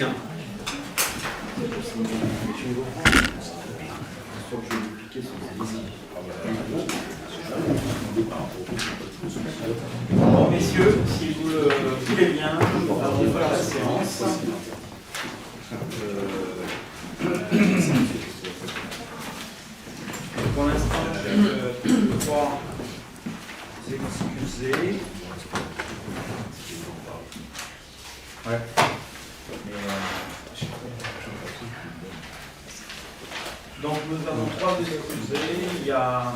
Tiens. Bon, messieurs, si vous le voulez bien, on va refaire la séance. Pour l'instant, je dois excuser. Ouais. Donc nous avons trois excusés. Il y a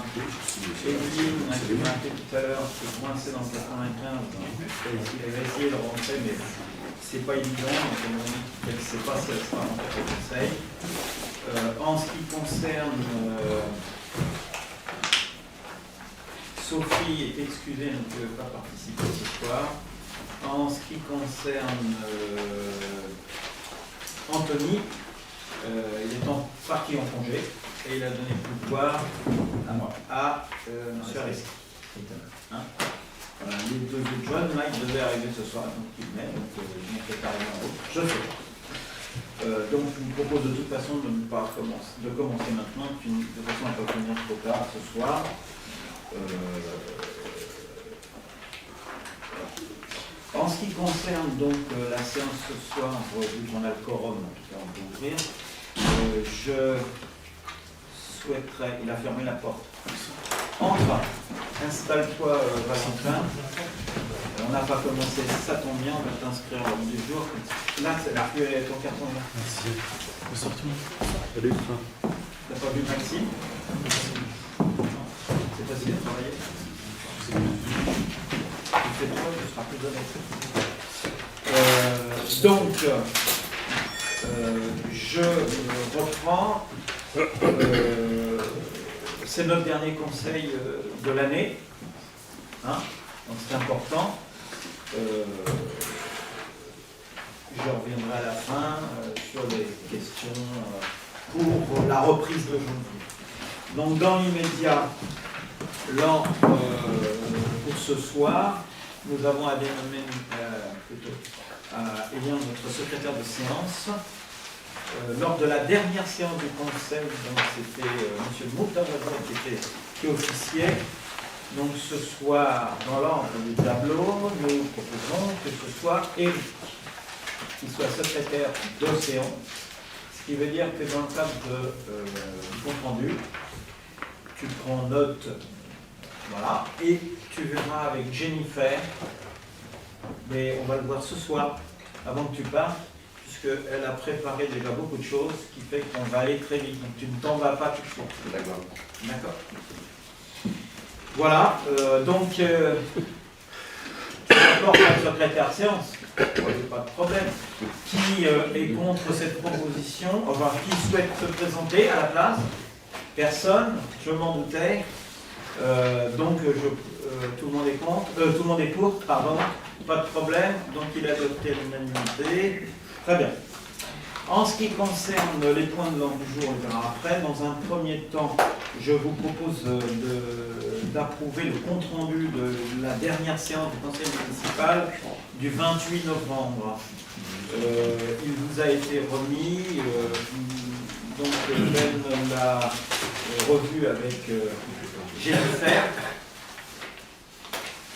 Evelyne qui m'a appelé tout à l'heure, qui est coincée dans le 95. Elle va essayer de rentrer, mais c'est pas évident. Donc elle ne sait pas si elle sera rentrée au conseil. En ce qui concerne Sophie est excusée, elle ne peut pas participer ce soir. En ce qui concerne Anthony, il est parti en congé et il a donné le pouvoir à M. Areski. Hein, voilà, les deux autres jeunes, Mike devait arriver ce soir, donc il met, donc je m'en prépare en route. Je sais. Donc je vous propose de toute façon de ne pas commencer maintenant, de façon à ne pas venir trop tard ce soir. En ce qui concerne donc la séance ce soir, vu qu'on a le quorum, en tout cas on peut ouvrir, je souhaiterais, il a fermé la porte. Entre, installe-toi Valentin. On n'a pas commencé, ça tombe bien, on va t'inscrire à l'ordre du jour. Là, c'est la ton carton là. Merci. Salut. T'as pas vu Maxime? C'est facile à travailler. Tu fais toi, je serai plus honnête. Donc, je reprends. C'est notre dernier conseil de l'année. Hein, donc c'est important. Je reviendrai à la fin sur les questions pour la reprise de janvier. Donc dans l'immédiat, pour ce soir, nous avons à dénommer Eliane, notre secrétaire de séance. Lors de la dernière séance du conseil, c'était M. Moutard qui officiait. Donc ce soir, dans l'ordre du tableau, nous proposons que ce soit Eric qui soit secrétaire de séance, ce qui veut dire que dans le cadre du compte rendu, tu prends note, voilà, et tu verras avec Jennifer, mais on va le voir ce soir, avant que tu partes, puisqu'elle a préparé déjà beaucoup de choses, ce qui fait qu'on va aller très vite, donc tu ne t'en vas pas tout de suite. D'accord. D'accord. Voilà, donc, tu apportes la secrétaire séance, pas de problème. Qui est contre cette proposition, enfin, qui souhaite se présenter à la place? Personne, je m'en doutais. Donc, tout le monde est contre, tout le monde est pour, pardon, pas de problème. Donc, il a adopté à l'unanimité. Très bien. En ce qui concerne les points de l'ordre du jour, on verra après. Dans un premier temps, je vous propose d'approuver le compte-rendu de la dernière séance du conseil municipal du 28 novembre. Il vous a été remis, donc Ben l'a revu avec Jennifer,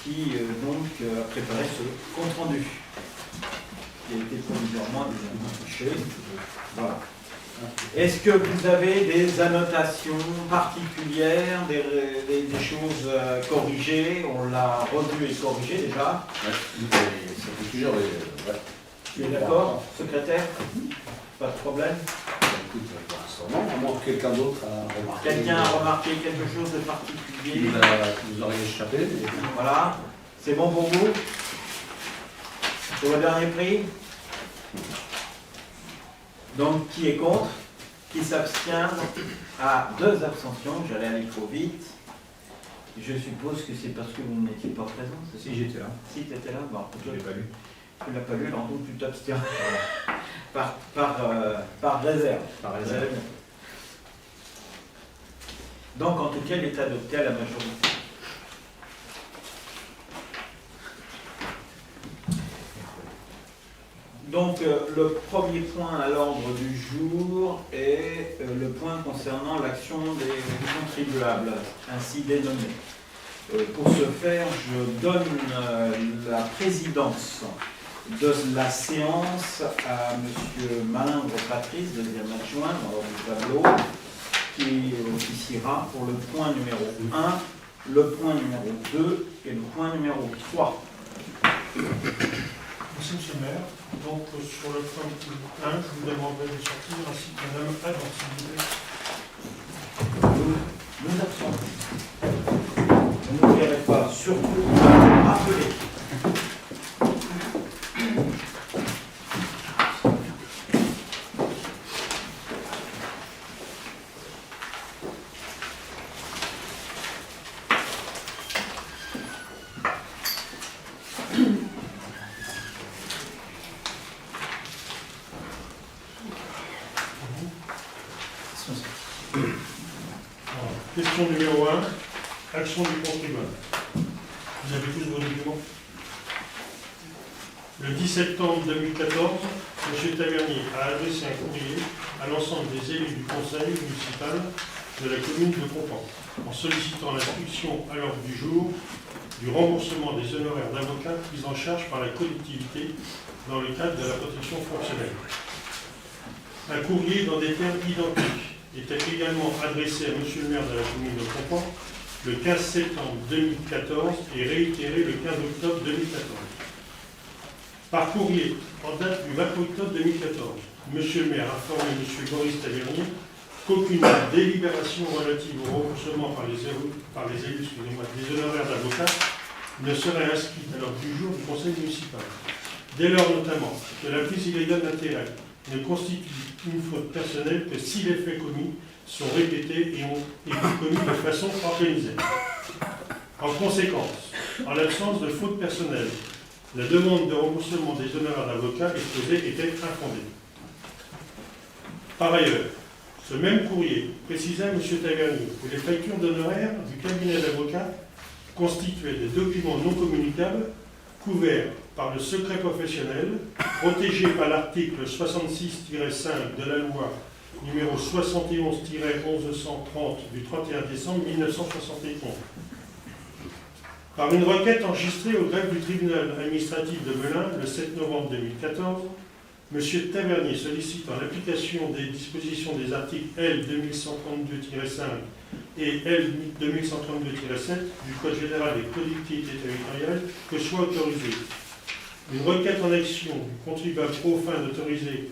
qui donc a préparé ce compte-rendu, qui a été provisoirement affiché. Voilà. Est-ce que vous avez des annotations particulières, des choses corrigées? On l'a revu et corrigé déjà. Ça fait plusieurs. Tu es d'accord, secrétaire? Pas de problème? Non, à moins que quelqu'un d'autre a remarqué. Quelqu'un a remarqué quelque chose de particulier? Qui nous aurait échappé. Mais... Voilà. C'est bon pour vous? Sur le dernier prix? Donc, qui est contre? Qui s'abstient? À 2 abstentions. J'allais aller trop vite. Je suppose que c'est parce que vous n'étiez pas présent. Si, j'étais là. Si, tu étais là? Bon, je ne l'ai pas lu. Tu ne l'as pas lu, alors donc tu t'abstiens. par réserve. Par réserve. Donc, en tout cas, il est adopté à la majorité. Donc, le premier point à l'ordre du jour est le point concernant l'action des contribuables, ainsi dénommés. Pour ce faire, je donne la présidence de la séance à M. Malingre Patrice, deuxième adjoint, dans l'ordre du tableau, qui officiera pour le point numéro 1, le point numéro 2 et le point numéro 3. Merci, Monsieur le maire. Donc, sur le point 1, je vous demanderai de sortir ainsi que Mme Adam, s'il vous plaît. Nous absentons. Vous n'oublierez pas, surtout, de rappeler. Question numéro 1, action du contribuable. Vous avez tous vos documents. Le 10 septembre 2014, M. Tavernier a adressé un courrier à l'ensemble des élus du conseil municipal de la commune de Compan, en sollicitant l'inscription à l'ordre du jour du remboursement des honoraires d'avocats pris en charge par la collectivité dans le cadre de la protection fonctionnelle. Un courrier dans des termes identiques était également adressé à M. le maire de la commune de Compan le 15 septembre 2014 et réitéré le 15 octobre 2014. Par courrier, en date du 20 octobre 2014, M. le maire a informé M. Boris Tavernier qu'aucune délibération relative au remboursement par les élus des honoraires d'avocats ne serait inscrite à l'ordre du jour du conseil municipal. Dès lors notamment que la prise illégale d'intérêt ne constitue une faute personnelle que si les faits commis sont répétés et ont été commis de façon organisée. En conséquence, en l'absence de faute personnelle, la demande de remboursement des honoraires d'avocat exposée était infondée. Par ailleurs, ce même courrier précisait à M. Tavernier que les factures d'honoraires du cabinet d'avocats constituaient des documents non communicables couverts par le secret professionnel, protégé par l'article 66-5 de la loi numéro 71-1130 du 31 décembre 1971. Par une requête enregistrée au greffe du tribunal administratif de Melun le 7 novembre 2014, M. Tavernier sollicite en application des dispositions des articles L 2132-5 et L 2132-7 du Code général des collectivités territoriales que soit autorisée une requête en action du contribuable aux fins d'autoriser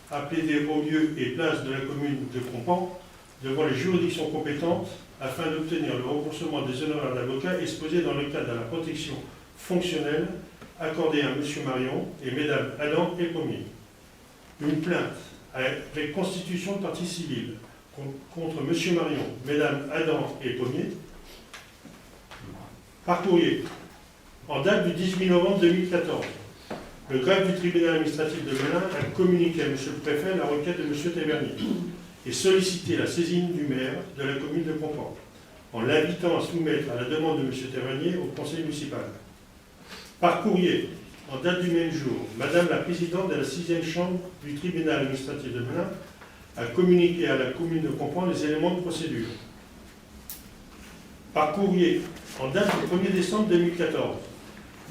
à plaider au lieu et place de la commune de Compan devant les juridictions compétentes afin d'obtenir le remboursement des honoraires d'avocat exposés dans le cadre de la protection fonctionnelle accordée à M. Marion et Mmes Adam et Pommier. Une plainte avec constitution de partie civile contre M. Marion, Mmes Adam et Pommier par courrier en date du 18 novembre 2014. Le greffe du tribunal administratif de Melun a communiqué à M. le préfet la requête de M. Tavernier et sollicité la saisine du maire de la commune de Compan, en l'invitant à soumettre à la demande de M. Tavernier au conseil municipal. Par courrier, en date du même jour, Madame la présidente de la 6e chambre du tribunal administratif de Melun a communiqué à la commune de Compan les éléments de procédure. Par courrier, en date du 1er décembre 2014,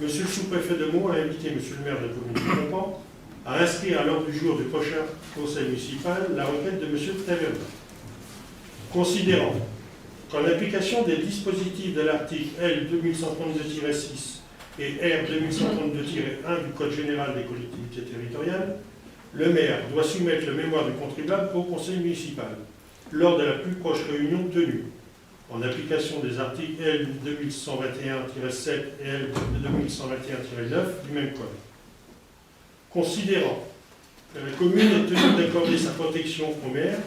M. le sous-préfet de Meaux a invité M. le maire de la commune de Compan à inscrire à l'ordre du jour du prochain conseil municipal la requête de M. Tavernier. Considérant qu'en application des dispositifs de l'article L 2132-6 et R 2132-1 du Code général des collectivités territoriales, le maire doit soumettre le mémoire du contribuable au conseil municipal lors de la plus proche réunion tenue, en application des articles L 2121-7 et L 2121-9 du même code. Considérant que la commune est tenue d'accorder sa protection au maire,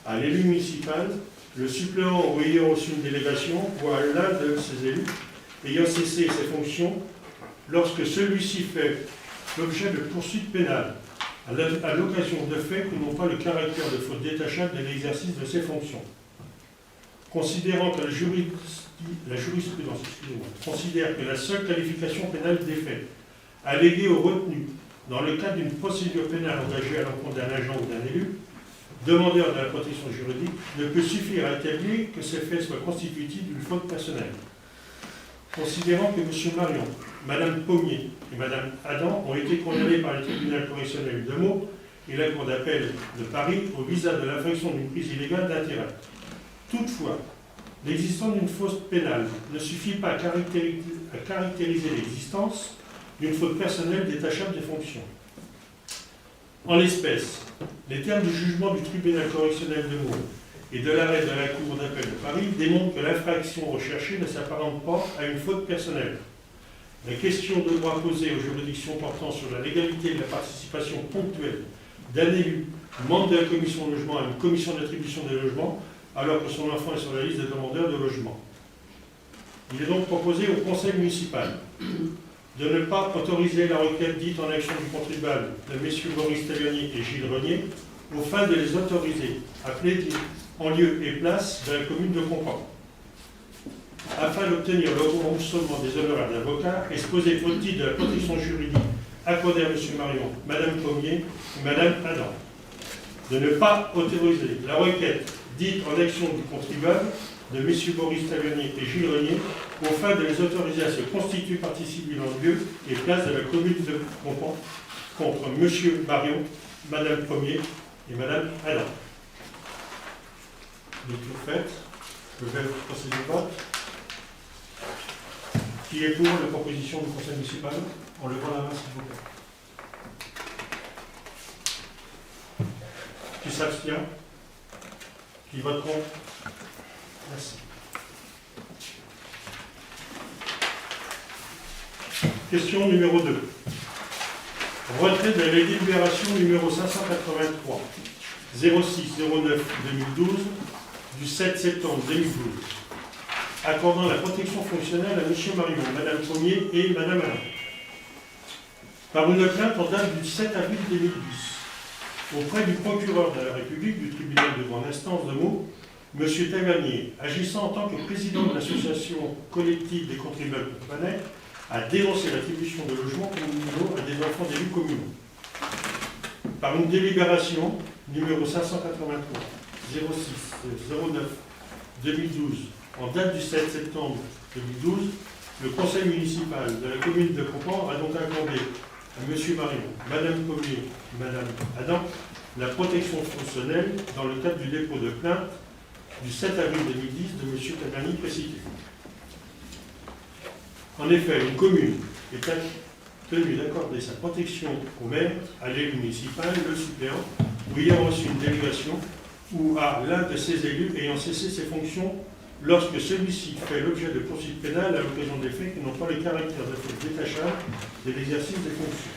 à l'élu municipal, le suppléant ou ayant reçu une délégation ou à l'un de ses élus ayant cessé ses fonctions lorsque celui-ci fait l'objet de poursuites pénales à l'occasion de faits qui n'ont pas le caractère de faute détachable de l'exercice de ses fonctions. Considérant que la jurisprudence considère que la seule qualification pénale des faits allégués ou retenus dans le cadre d'une procédure pénale engagée à l'encontre d'un agent ou d'un élu, demandeur de la protection juridique, ne peut suffire à établir que ces faits soient constitutifs d'une faute personnelle. Considérant que M. Marion, Mme Pommier et Mme Adam ont été condamnés par le tribunal correctionnel de Meaux et la Cour d'appel de Paris au visa de l'infraction d'une prise illégale d'intérêt. Toutefois, l'existence d'une faute pénale ne suffit pas à caractériser l'existence d'une faute personnelle détachable des fonctions. En l'espèce, les termes du jugement du tribunal correctionnel de Meaux et de l'arrêt de la Cour d'appel de Paris démontrent que l'infraction recherchée ne s'apparente pas à une faute personnelle. La question de droit posée aux juridictions portant sur la légalité de la participation ponctuelle d'un élu, membre de la commission de logement, à une commission d'attribution des logements, alors que son enfant est sur la liste des demandeurs de logement. Il est donc proposé au conseil municipal de ne pas autoriser la requête dite en action du contribuable de M. Maurice Tavernier et Gilles Renier, aux fins de les autoriser à plaider en lieu et place de la commune de Conflans, afin d'obtenir le remboursement des honoraires d'avocat exposés au titre de la protection juridique accordée à M. Marion, Mme Pommier et Mme Adam. De ne pas autoriser la requête dite en action du contribuable de M. Maurice Tavernier et Gilles Renier aux fins de les autoriser à se constituer partie civile en lieu et place de la commune de Conflans contre M. Marion, Mme Pommier et Mme Adam. Lecture faite. Je vais procéder au vote. Qui est pour la proposition du conseil municipal? On le voit à la main, s'il vous plaît. Qui s'abstient? Qui vote contre? Merci. Question numéro 2. Retrait de la délibération numéro 583 06-09-2012 du 7 septembre 2012 accordant la protection fonctionnelle à M. Marion, Mme Pommier et Mme Alain. Par une plainte en date du 7 avril 2010 auprès du procureur de la République du tribunal de grande instance de Meaux, M. Tavernier, agissant en tant que président de l'association collective des contribuables conflanais, a dénoncé l'attribution de logements communaux à des enfants d'élus communaux. Par une délibération numéro 583 06-09-2012 en date du 7 septembre 2012, le conseil municipal de la commune de Conflans a donc accordé à M. Marion, Mme Pommier et Mme Adam la protection fonctionnelle dans le cadre du dépôt de plainte du 7 avril 2010 de M. Tavernier précité. En effet, une commune est tenue d'accorder sa protection au maire, à l'élu municipal, le suppléant, ou ayant reçu une délégation, ou à l'un de ses élus ayant cessé ses fonctions lorsque celui-ci fait l'objet de poursuites pénales à l'occasion des faits qui n'ont pas le caractère de faits détachables de l'exercice des fonctions.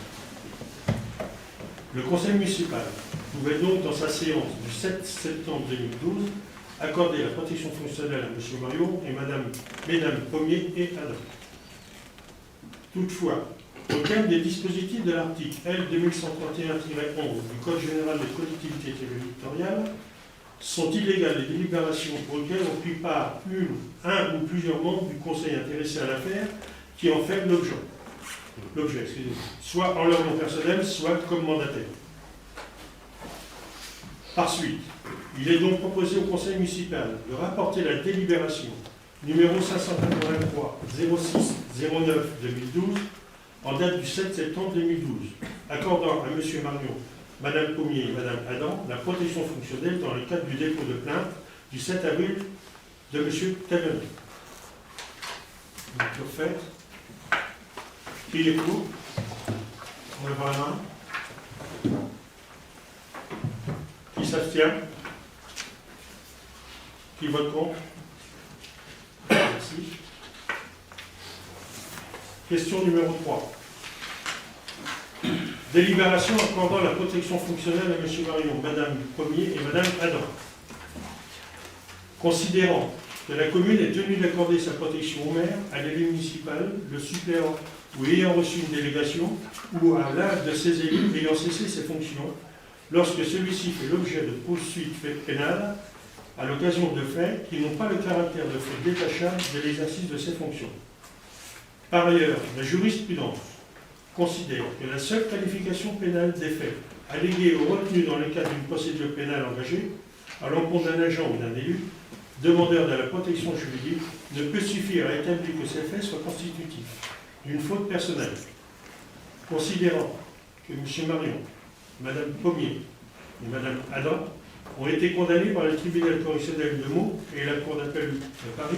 Le conseil municipal pouvait donc, dans sa séance du 7 septembre 2012, accorder la protection fonctionnelle à M. Marion et Mme Pommier et Adam. Toutefois, au terme des dispositifs de l'article L. 2131-11 du Code général des collectivités territoriales, sont illégales les délibérations pour lesquelles ont pris part un ou plusieurs membres du conseil intéressé à l'affaire qui en fait l'objet, soit en leur nom personnel, soit comme mandataire. Par suite, il est donc proposé au conseil municipal de rapporter la délibération numéro 583 06-09-2012 en date du 7 septembre 2012, accordant à M. Marion, Mme Pommier et Mme Adam la protection fonctionnelle dans le cadre du dépôt de plainte du 7 avril de M. Tavernier. Lecture faite. Qui est pour? On lève la main. Qui s'abstient? Qui vote contre? Merci. Question numéro 3. Délibération accordant la protection fonctionnelle à M. Marion, Mme Pommier et Mme Adam. Considérant que la commune est tenue d'accorder sa protection au maire, à l'élu municipal, le suppléant ou ayant reçu une délégation, ou à l'un de ses élus ayant cessé ses fonctions, lorsque celui-ci fait l'objet de poursuites pénales à l'occasion de faits qui n'ont pas le caractère de faits détachables de l'exercice de ses fonctions. Par ailleurs, la jurisprudence considère que la seule qualification pénale des faits allégués ou retenus dans le cadre d'une procédure pénale engagée à l'encontre d'un agent ou d'un élu, demandeur de la protection juridique, ne peut suffire à établir que ces faits soient constitutifs d'une faute personnelle. Considérant que M. Marion, Mme Pommier et Mme Adam ont été condamnés par le tribunal correctionnel de Meaux et la Cour d'appel de Paris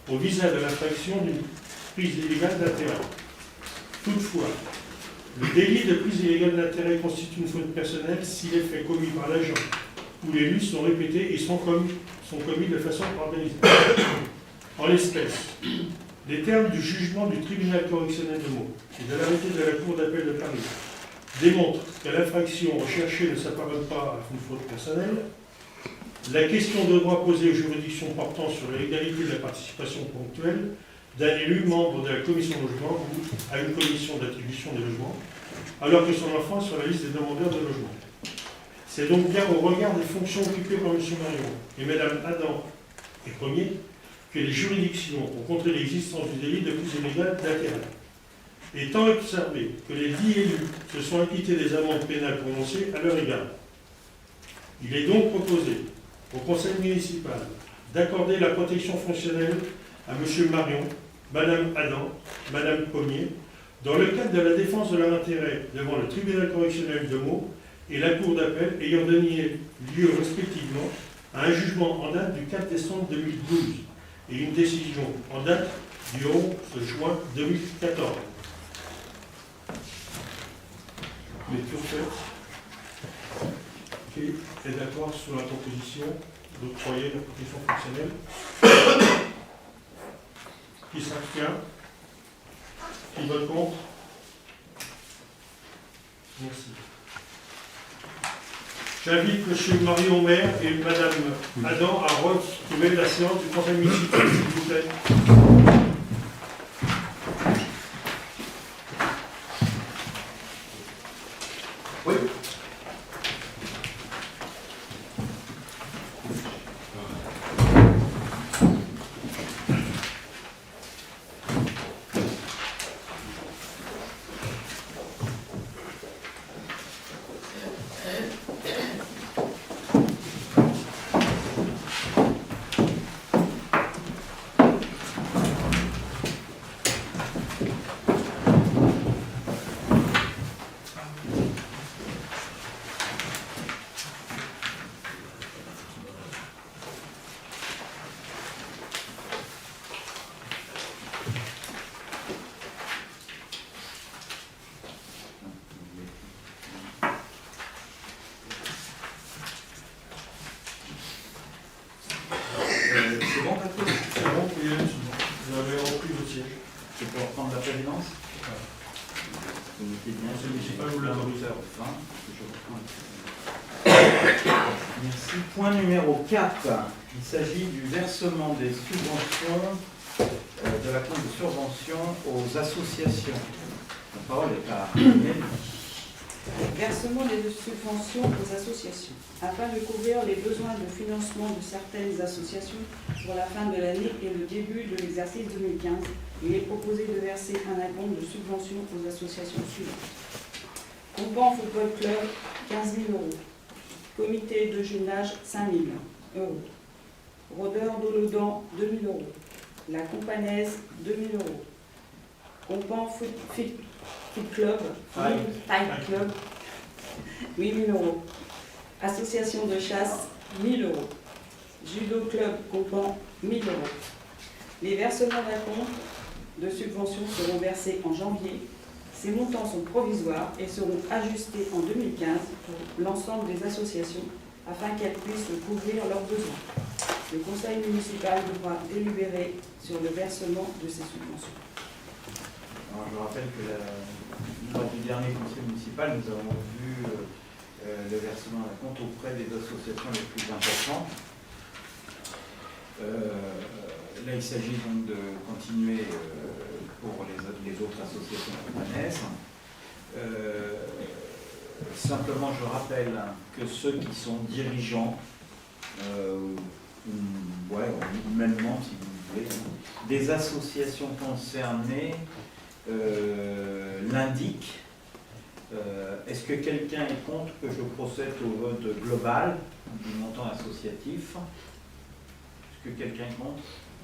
au visa de l'infraction d'une prise illégale d'intérêt. Toutefois, le délit de prise illégale d'intérêt constitue une faute personnelle si les faits commis par l'agent ou l'élu sont répétés et sont commis de façon organisée. En l'espèce, les termes du jugement du tribunal correctionnel de Meaux et de l'arrêté de la Cour d'appel de Paris démontrent que l'infraction recherchée ne s'apparente pas à une faute personnelle. La question de droit posée aux juridictions portant sur la légalité de la participation ponctuelle d'un élu membre de la commission de logement ou à une commission d'attribution des logements, alors que son enfant est sur la liste des demandeurs de logement. C'est donc bien au regard des fonctions occupées par M. Marion et Mme Adam et Pommier que les juridictions ont contré l'existence du délit de prise illégale d'intérêt. Étant observé que les 10 élus se sont acquittés des amendes pénales prononcées à leur égard, il est donc proposé au Conseil municipal d'accorder la protection fonctionnelle à M. Marion, Mme Adam, Mme Pommier, dans le cadre de la défense de leur intérêt devant le tribunal correctionnel de Meaux et la Cour d'appel ayant donné lieu respectivement à un jugement en date du 4 décembre 2012 et une décision en date du 11 juin 2014. Lecture faite. Qui est d'accord sur la proposition d'octroyer la protection fonctionnelle? Qui s'abstient? Qui vote contre? Merci. J'invite M. Marion Maire et Mme Adam à retrouver la séance du Conseil municipal, s'il vous plaît. Oui. C'est bon, Patrick? C'est bon, oui, vous avez repris votre siège. C'est pour reprendre la présidence? Le Conseil municipal vous l'autorise. Merci. Point numéro 4. Il s'agit du versement des subventions de la compte de subvention aux associations. La parole est à Nelly. Versement des subventions aux associations. Afin de couvrir les besoins de financement de certaines associations pour la fin de l'année et le début de l'exercice 2015, il est proposé de verser un acompte de subvention aux associations suivantes. Compan Football Club, 15 000 euros. Comité de jumelage, 5 000 euros. Rôdeur d'Olodan, 2 000 euros. La Companaise, 2 000 euros. Compan Foot Club, Time Club, 8 000 euros. Association de chasse, 1 000 euros. Judo Club Compan, 1 000 euros. Les versements d'acompte de subventions seront versés en janvier. Ces montants sont provisoires et seront ajustés en 2015 pour l'ensemble des associations afin qu'elles puissent couvrir leurs besoins. Le conseil municipal devra délibérer sur le versement de ces subventions. Alors, je rappelle que lors du dernier conseil municipal, nous avons vu le versement à compte auprès des associations les plus importantes. Là, il s'agit donc de continuer pour les autres associations permanentes. Simplement, je rappelle que ceux qui sont dirigeants, ou même membres, si vous voulez, des associations concernées l'indiquent Est-ce que quelqu'un est contre que je procède au vote global du montant associatif? Est-ce que quelqu'un est contre?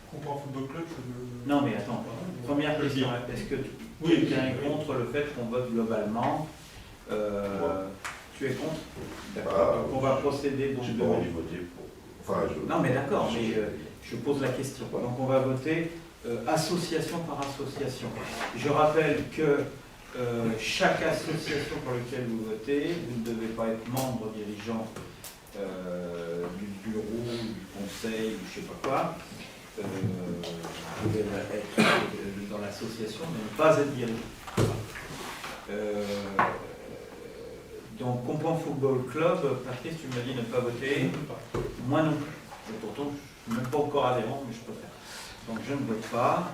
Comprends Football Club, Non mais attends, première question, est-ce que quelqu'un est contre le fait qu'on vote globalement? Tu es contre? D'accord. Donc on va procéder donc... J'ai pas envie de voter pour. Enfin, Non mais d'accord, mais je pose la question. Donc on va voter association par association. Je rappelle que chaque association pour laquelle vous votez, vous ne devez pas être membre dirigeant du bureau, du conseil, ou je ne sais pas quoi. Vous devez être dans l'association, mais ne pas être dirigeant. Donc, Compan Football Club, Patrice, tu m'as dit ne pas voter. Moi non plus. Et pourtant, je ne suis même pas encore adhérent, mais je peux faire. Donc, je ne vote pas.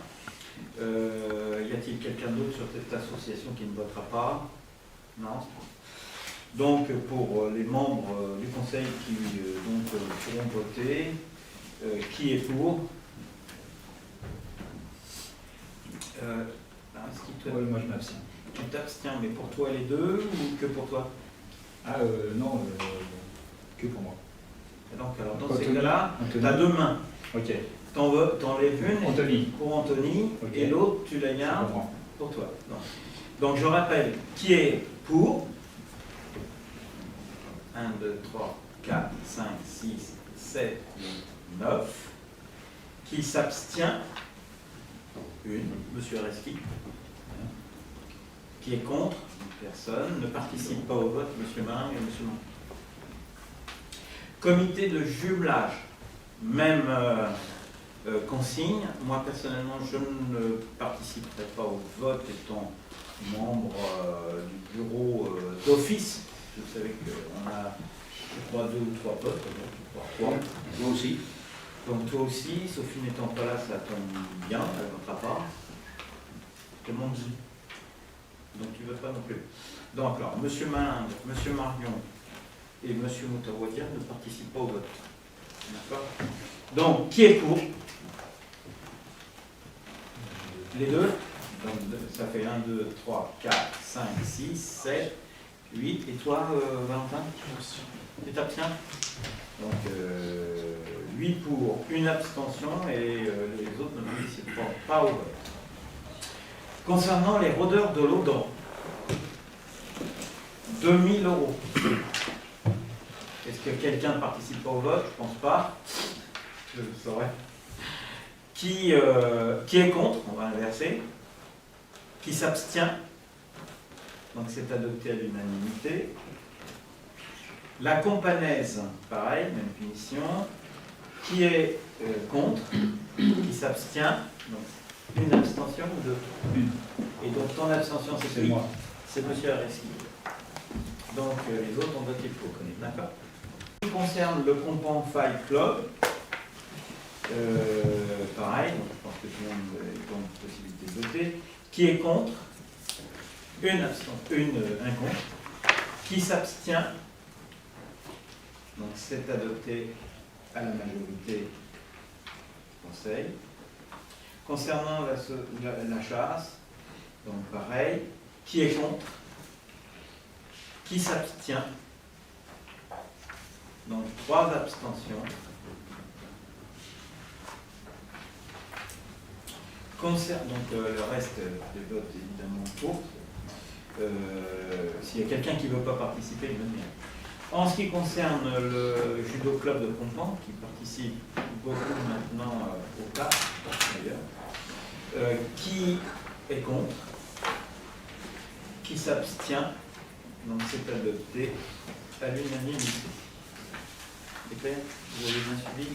Y a-t-il quelqu'un d'autre sur cette association qui ne votera pas? Non. Donc, pour les membres du conseil qui pourront voter, qui est pour? Moi je m'abstiens. Tu t'abstiens, mais pour toi les deux ou que pour toi? Non, que pour moi. Et donc, alors, dans Anthony, ces cas-là, tu Anthony. as deux mains. Ok. T'enlèves une Anthony. pour Anthony, Ok. et l'autre, tu la Je gardes comprends. pour toi. Donc, je rappelle, qui est pour? 1, 2, 3, 4, 5, 6, 7, 8, 9. Qui s'abstient? Une, Monsieur Reski. Qui est contre? Personne. Ne participe pas au vote, Monsieur Marin et Monsieur Marin. Comité de jumelage, même consigne. Moi, personnellement, je ne participerai pas au vote étant membre du bureau d'office. Vous savez qu'on a, je crois, 2 ou 3 votes. 3. Moi aussi. Donc toi aussi, Sophie n'étant pas là, ça tombe bien, elle ne votera pas. Tout le monde dit. Donc tu ne votes pas non plus. Donc alors, M. Malinde, M. Marion et M. Moutawadia ne participent pas au vote. D'accord? Donc, qui est pour? Les deux? Donc ça fait 1, 2, 3, 4, 5, 6, 7, 8. Et toi, Valentin? Tu t'abstiens? Donc 8 pour, une abstention et les autres ne participent pas au vote. Concernant les rôdeurs de l'Audran, 2000 €. Est-ce que quelqu'un ne participe pas au vote? Je ne pense pas. Je le saurais. Qui est contre? On va inverser. Qui s'abstient? Donc c'est adopté à l'unanimité. La Companaise, pareil, même punition. Qui est contre? Qui s'abstient? Donc une abstention ou deux? Une. Et donc ton abstention, c'est C'est qui? moi. C'est M. Areski. Donc les autres ont voté pour. D'accord. Ce qui concerne le Compan Fight Club, pareil, donc je pense que tout le monde a une possibilité de voter. Qui est contre? Un contre. Qui s'abstient? Donc c'est adopté à la majorité du Conseil. Concernant la chasse, donc pareil. Qui est contre? Qui s'abstient? Donc 3 abstentions. Donc le reste des votes évidemment pour. S'il y a quelqu'un qui ne veut pas participer, il me dit. En ce qui concerne le judo club de Compan, qui participe beaucoup maintenant au CAP, d'ailleurs, qui est contre? Qui s'abstient? Donc c'est adopté à l'unanimité. C'est clair? Vous avez bien suivi?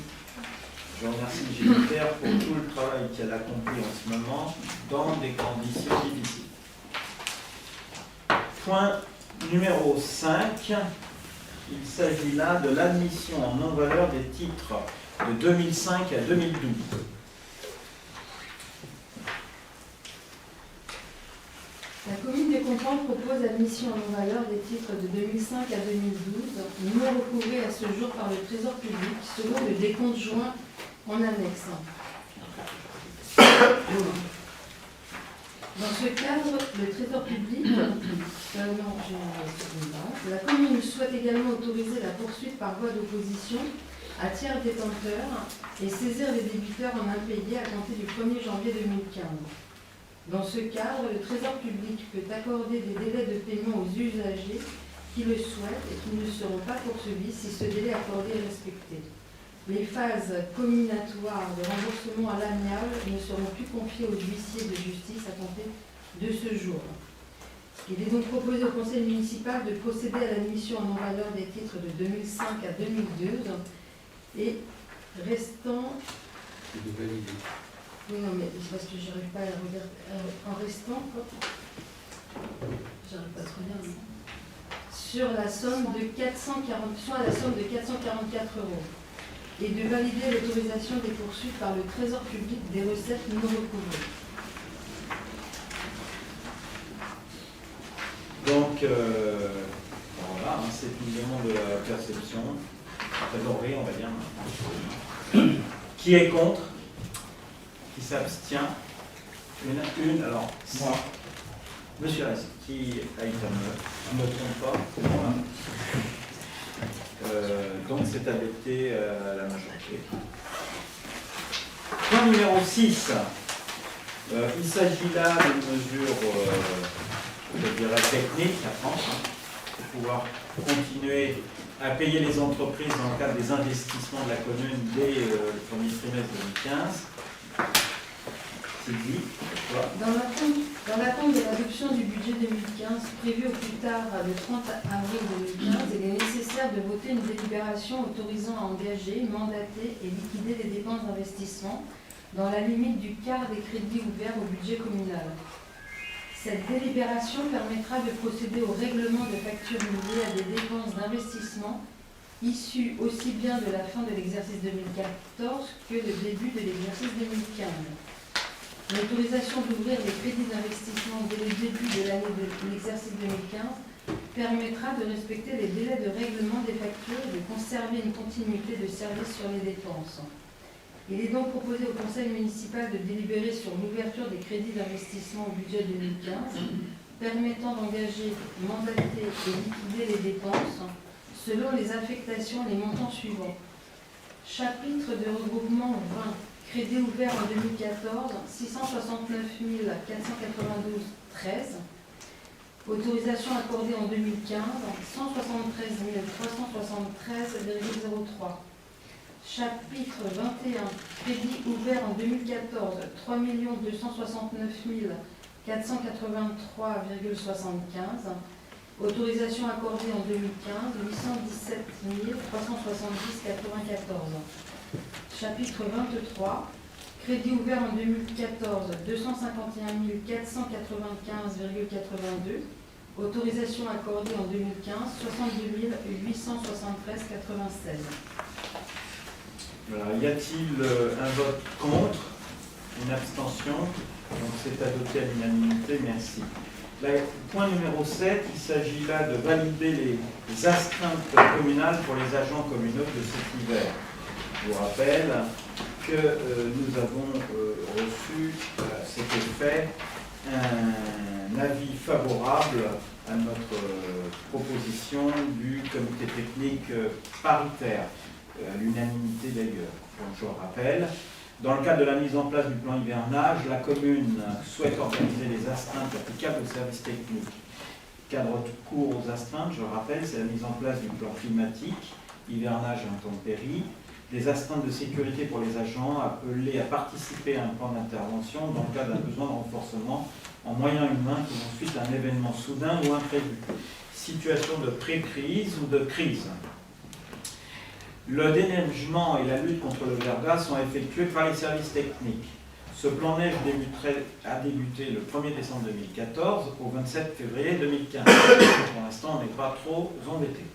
Je remercie Jennifer pour tout le travail qu'elle accomplit en ce moment dans des conditions difficiles. Point numéro 5. Il s'agit là de l'admission en non-valeur des titres de 2005 à 2012. La commune des Compan propose l'admission en non-valeur des titres de 2005 à 2012, non recouvrés à ce jour par le Trésor public, selon le décompte joint en annexe. Dans ce cadre, le Trésor public, la commune souhaite également autoriser la poursuite par voie d'opposition à tiers détenteur et saisir les débiteurs en impayés à compter du 1er janvier 2015. Dans ce cadre, le Trésor public peut accorder des délais de paiement aux usagers qui le souhaitent et qui ne seront pas poursuivis si ce délai accordé est respecté. Les phases comminatoires de remboursement à l'amiable ne seront plus confiées aux huissiers de justice à compter de ce jour. Il est donc proposé au conseil municipal de procéder à l'admission en non-valeur des titres de 2005 à 2012 et restant... Oui, non, mais c'est parce que je n'arrive pas à regarder. En restant, j'arrive pas trop bien. Sur la somme de 444 euros. Et de valider l'autorisation des poursuites par le Trésor public des recettes non recouvrées. Donc, voilà, c'est une demande de la perception, trésorerie, on va dire. Qui est contre? Qui s'abstient? Une, alors, moi. Monsieur Rest, qui a été je ne me trompe pas, c'est bon là. Donc c'est adopté à la majorité. Point numéro 6. Il s'agit là d'une mesure, je dirais, technique à prendre, pour pouvoir continuer à payer les entreprises dans le cadre des investissements de la commune dès le premier trimestre 2015. Dans l'attente de l'adoption du budget 2015, prévu au plus tard le 30 avril 2015, il est nécessaire de voter une délibération autorisant à engager, mandater et liquider les dépenses d'investissement dans la limite du quart des crédits ouverts au budget communal. Cette délibération permettra de procéder au règlement de factures liées à des dépenses d'investissement issues aussi bien de la fin de l'exercice 2014 que le début de l'exercice 2015. L'autorisation d'ouvrir les crédits d'investissement dès le début de l'année de l'exercice 2015 permettra de respecter les délais de règlement des factures et de conserver une continuité de service sur les dépenses. Il est donc proposé au conseil municipal de délibérer sur l'ouverture des crédits d'investissement au budget 2015, permettant d'engager, mandater et liquider les dépenses selon les affectations et les montants suivants. Chapitre de regroupement 20. Crédit ouvert en 2014, 669 492,13. Autorisation accordée en 2015, 173 373,03. Chapitre 21. Crédit ouvert en 2014, 3 269 483,75. Autorisation accordée en 2015, 817 370,94. Chapitre 23, crédit ouvert en 2014, 251 495,82. Autorisation accordée en 2015, 62 873,96. Voilà. Y a-t-il un vote contre? Une abstention? Donc c'est adopté à l'unanimité, merci. Là, point numéro 7, il s'agit là de valider les astreintes communales pour les agents communaux de cet hiver. Je vous rappelle que nous avons reçu, cet effet, un avis favorable à notre proposition du comité technique paritaire, à l'unanimité d'ailleurs. Donc je rappelle, dans le cadre de la mise en place du plan hivernage, la commune souhaite organiser les astreintes applicables aux services techniques. Cadre court aux astreintes, je rappelle, c'est la mise en place du plan climatique, hivernage et intempéries, des astreintes de sécurité pour les agents appelés à participer à un plan d'intervention dans le cas d'un besoin de renforcement en moyens humains qui vont suite à un événement soudain ou imprévu, situation de pré-crise ou de crise. Le déneigement et la lutte contre le verglas sont effectués par les services techniques. Ce plan neige a débuté le 1er décembre 2014 au 27 février 2015. Pour l'instant, on n'est pas trop embêtés.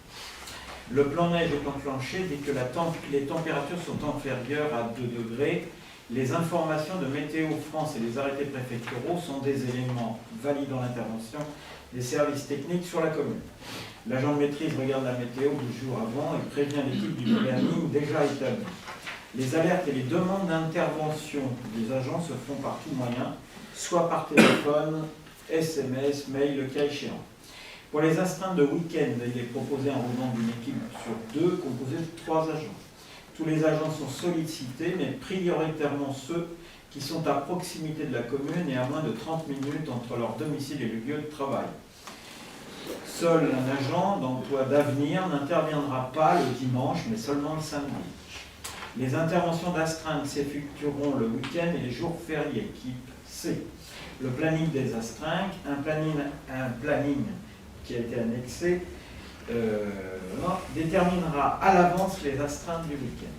Le plan neige est enclenché dès que les températures sont inférieures à 2 degrés. Les informations de Météo France et les arrêtés préfectoraux sont des éléments validant l'intervention des services techniques sur la commune. L'agent de maîtrise regarde la météo 12 jours avant et prévient l'équipe du planning déjà établi. Les alertes et les demandes d'intervention des agents se font par tout moyen, soit par téléphone, SMS, mail, le cas échéant. Pour les astreintes de week-end, il est proposé un roulement d'une équipe sur 2, composée de 3 agents. Tous les agents sont sollicités, mais prioritairement ceux qui sont à proximité de la commune et à moins de 30 minutes entre leur domicile et le lieu de travail. Seul un agent d'emploi d'avenir n'interviendra pas le dimanche, mais seulement le samedi. Les interventions d'astreinte s'effectueront le week-end et les jours fériés, type C. Le planning des astreintes, un planning qui a été annexé, déterminera à l'avance les astreintes du week-end.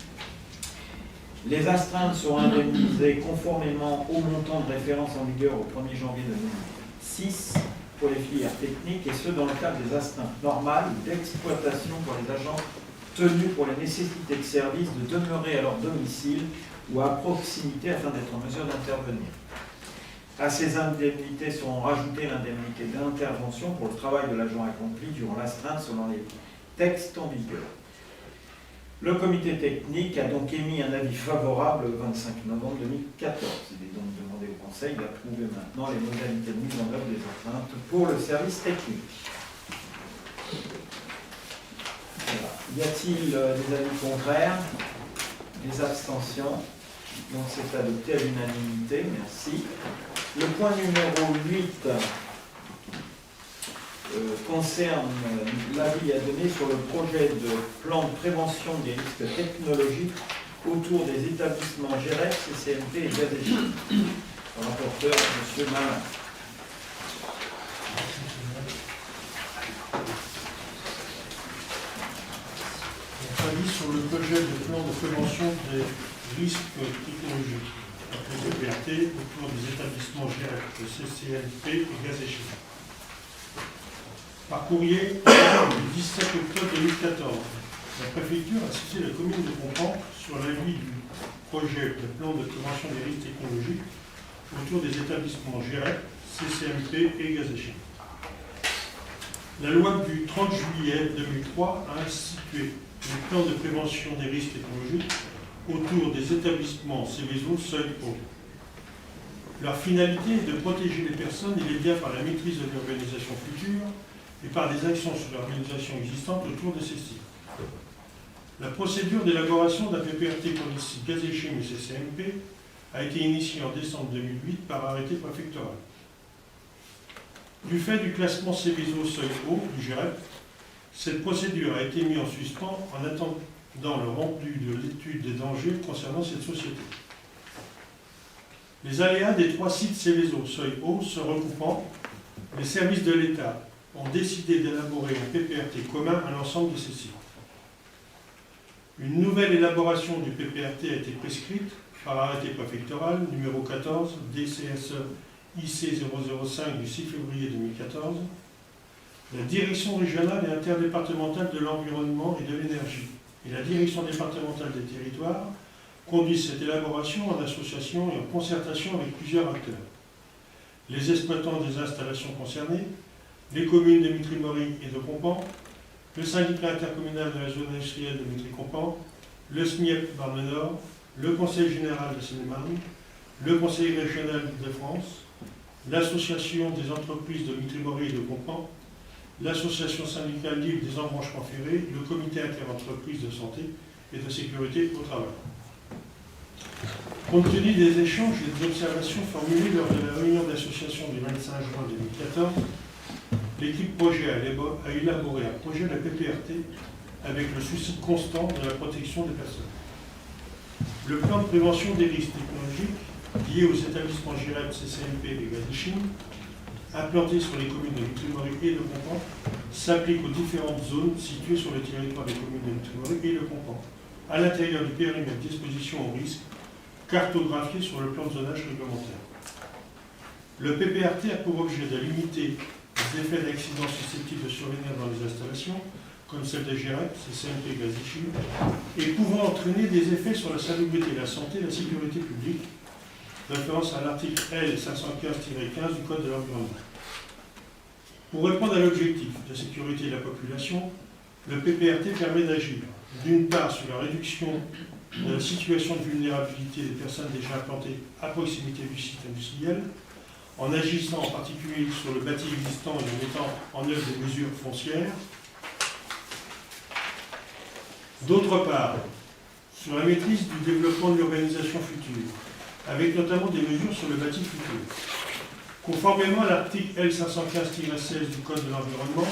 Les astreintes seront indemnisées conformément au montant de référence en vigueur au 1er janvier 2006 pour les filières techniques et ceux dans le cadre des astreintes normales ou d'exploitation pour les agents tenus pour les nécessités de service de demeurer à leur domicile ou à proximité afin d'être en mesure d'intervenir. À ces indemnités seront rajoutées l'indemnité d'intervention pour le travail de l'agent accompli durant l'astreinte selon les textes en vigueur. Le comité technique a donc émis un avis favorable le 25 novembre 2014. Il est donc demandé au Conseil d'approuver maintenant les modalités de mise en œuvre des astreintes pour le service technique. Voilà. Y a-t-il des avis contraires? Des abstentions? Donc c'est adopté à l'unanimité, merci. Le point numéro 8 concerne l'avis à donner sur le projet de plan de prévention des risques technologiques autour des établissements GEREP, CCNP et GAZECHI. Le rapporteur, M. Malin. Avis sur le projet de plan de prévention des risques technologiques, le PPRT, autour des établissements GEREP, CCNP et GAZECHI. Par courrier du 17 octobre 2014, la préfecture a cité la commune de Compan sur l'avis du projet de plan de prévention des risques technologiques autour des établissements GEREP, CCNP et GAZECHI. La loi du 30 juillet 2003 a institué le plan de prévention des risques technologiques autour des établissements Céveso seuil haut. Leur finalité est de protéger les personnes et les biens par la maîtrise de l'urbanisation future et par des actions sur l'organisation existante autour de ces sites. La procédure d'élaboration d'un PPRT pour les sites GAZECHI et CCNP a été initiée en décembre 2008 par arrêté préfectoral. Du fait du classement Céveso seuil haut du GEREP, cette procédure a été mise en suspens en attendant le rendu de l'étude des dangers concernant cette société. Les aléas des 3 sites Céveso seuil haut se recoupant, les services de l'État ont décidé d'élaborer un PPRT commun à l'ensemble de ces sites. Une nouvelle élaboration du PPRT a été prescrite par arrêté préfectoral numéro 14 DCSE IC 005 du 6 février 2014. La direction régionale et interdépartementale de l'environnement et de l'énergie et la direction départementale des territoires conduisent cette élaboration en association et en concertation avec plusieurs acteurs. Les exploitants des installations concernées, les communes de Mitry-Mory et de Compan, le syndicat intercommunal de la zone industrielle de Mitry-Compan, le SMIEP Marne-Nord, le Conseil général de Seine-et-Marne, le Conseil régional de France, l'association des entreprises de Mitry-Mory et de Compan, l'association syndicale libre des embranchements ferrés, le comité interentreprises de santé et de sécurité au travail. Compte tenu des échanges et des observations formulées lors de la réunion d'association du 25 juin 2014, l'équipe projet a élaboré un projet de PPRT avec le souci constant de la protection des personnes. Le plan de prévention des risques technologiques liés aux établissements GEREP, CCNP et GAZECHI, implantés sur les communes de Mitry-Mory et de Compan, s'applique aux différentes zones situées sur le territoire des communes de Mitry-Mory et de Compan, à l'intérieur du périmètre d'exposition au risque, cartographié sur le plan de zonage réglementaire. Le PPRT a pour objet de limiter les effets d'accidents susceptibles de survenir dans les installations, comme celle des GEREP, CCNP et GAZECHI, et pouvant entraîner des effets sur la salubrité, la santé et la sécurité publique, référence à l'article L 515-15 du Code de l'environnement. Pour répondre à l'objectif de sécurité de la population, le PPRT permet d'agir, d'une part, sur la réduction de la situation de vulnérabilité des personnes déjà implantées à proximité du site industriel, en agissant en particulier sur le bâti existant et en mettant en œuvre des mesures foncières. D'autre part, sur la maîtrise du développement de l'urbanisation future, avec notamment des mesures sur le bâti futur. Conformément à l'article L515-16 du Code de l'environnement,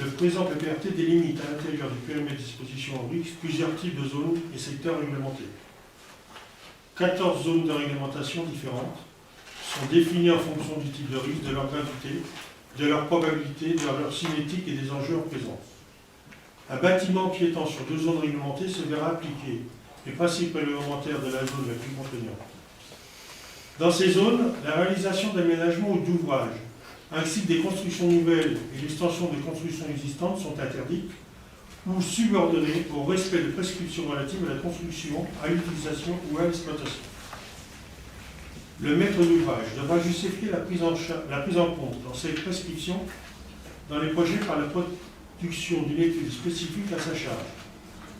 le présent PPRT délimite à l'intérieur du périmètre d'exposition au risque plusieurs types de zones et secteurs réglementés. 14 zones de réglementation différentes sont définies en fonction du type de risque, de leur gravité, de leur probabilité, de leur cinétique et des enjeux en présence. Un bâtiment piétant sur 2 zones réglementées se verra appliquer les principes réglementaires de la zone la plus contraignante. Dans ces zones, la réalisation d'aménagements ou d'ouvrages, ainsi que des constructions nouvelles et l'extension des constructions existantes sont interdites ou subordonnées au respect de prescriptions relatives à la construction, à l'utilisation ou à l'exploitation. Le maître d'ouvrage devra justifier la prise en compte dans ces prescriptions dans les projets par la production d'une étude spécifique à sa charge.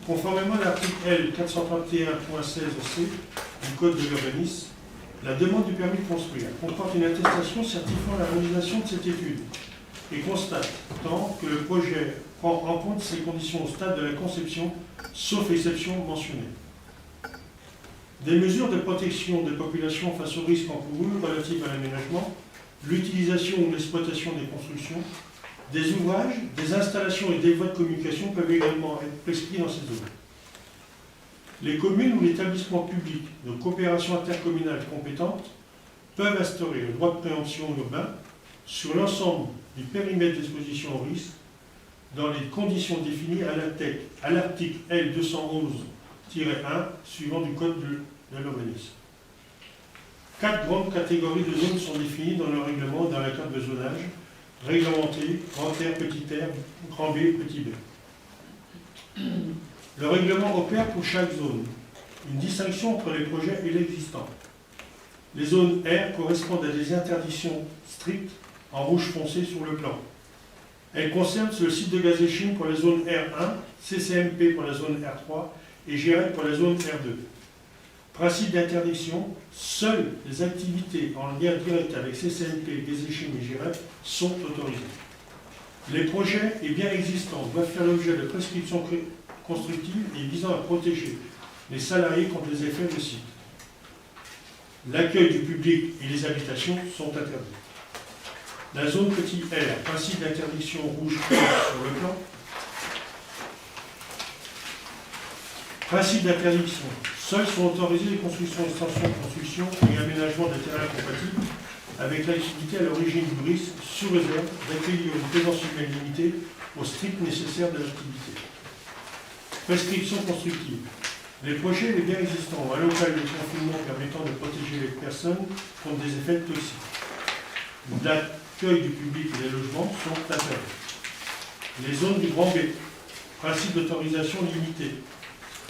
Conformément à l'article L431.16c du Code de l'urbanisme, la demande du permis de construire comporte une attestation certifiant la réalisation de cette étude et constate tant que le projet prend en compte ces conditions au stade de la conception, sauf exception mentionnée. Des mesures de protection des populations face aux risques encourus relatifs à l'aménagement, l'utilisation ou l'exploitation des constructions, des ouvrages, des installations et des voies de communication peuvent également être prescrits dans ces zones. Les communes ou l'établissement public de coopération intercommunale compétente peuvent instaurer le droit de préemption urbain sur l'ensemble du périmètre d'exposition au risque dans les conditions définies à l'article L211-1 suivant du Code de l'urbanisme. 4 grandes catégories de zones sont définies dans le règlement dans la carte de zonage réglementé, grand R, petit r, grand B, petit b. Le règlement opère pour chaque zone une distinction entre les projets et l'existant. Les zones R correspondent à des interdictions strictes en rouge foncé sur le plan. Elles concernent le site de Gazéchine pour la zone R1, CCMP pour la zone R3 et GREC pour la zone R2. Principe d'interdiction, seules les activités en lien direct avec CCMP, Gazéchine et GREC sont autorisées. Les projets et biens existants doivent faire l'objet de prescriptions constructives et visant à protéger les salariés contre les effets de site. L'accueil du public et les habitations sont interdits. La zone petit r, principe d'interdiction rouge sur le plan. Principe d'interdiction. Seules sont autorisées les constructions, extensions, constructions et aménagements de terrains compatibles avec l'activité à l'origine du risque, sous réserve d'accueillir une présence humaine limitée au strict nécessaire de l'activité. Prescription constructive. Les projets et les biens existants à local de confinement permettant de protéger les personnes contre des effets toxiques. L'accueil du public et des logements sont interdits. Les zones du grand B. Principe d'autorisation limitée.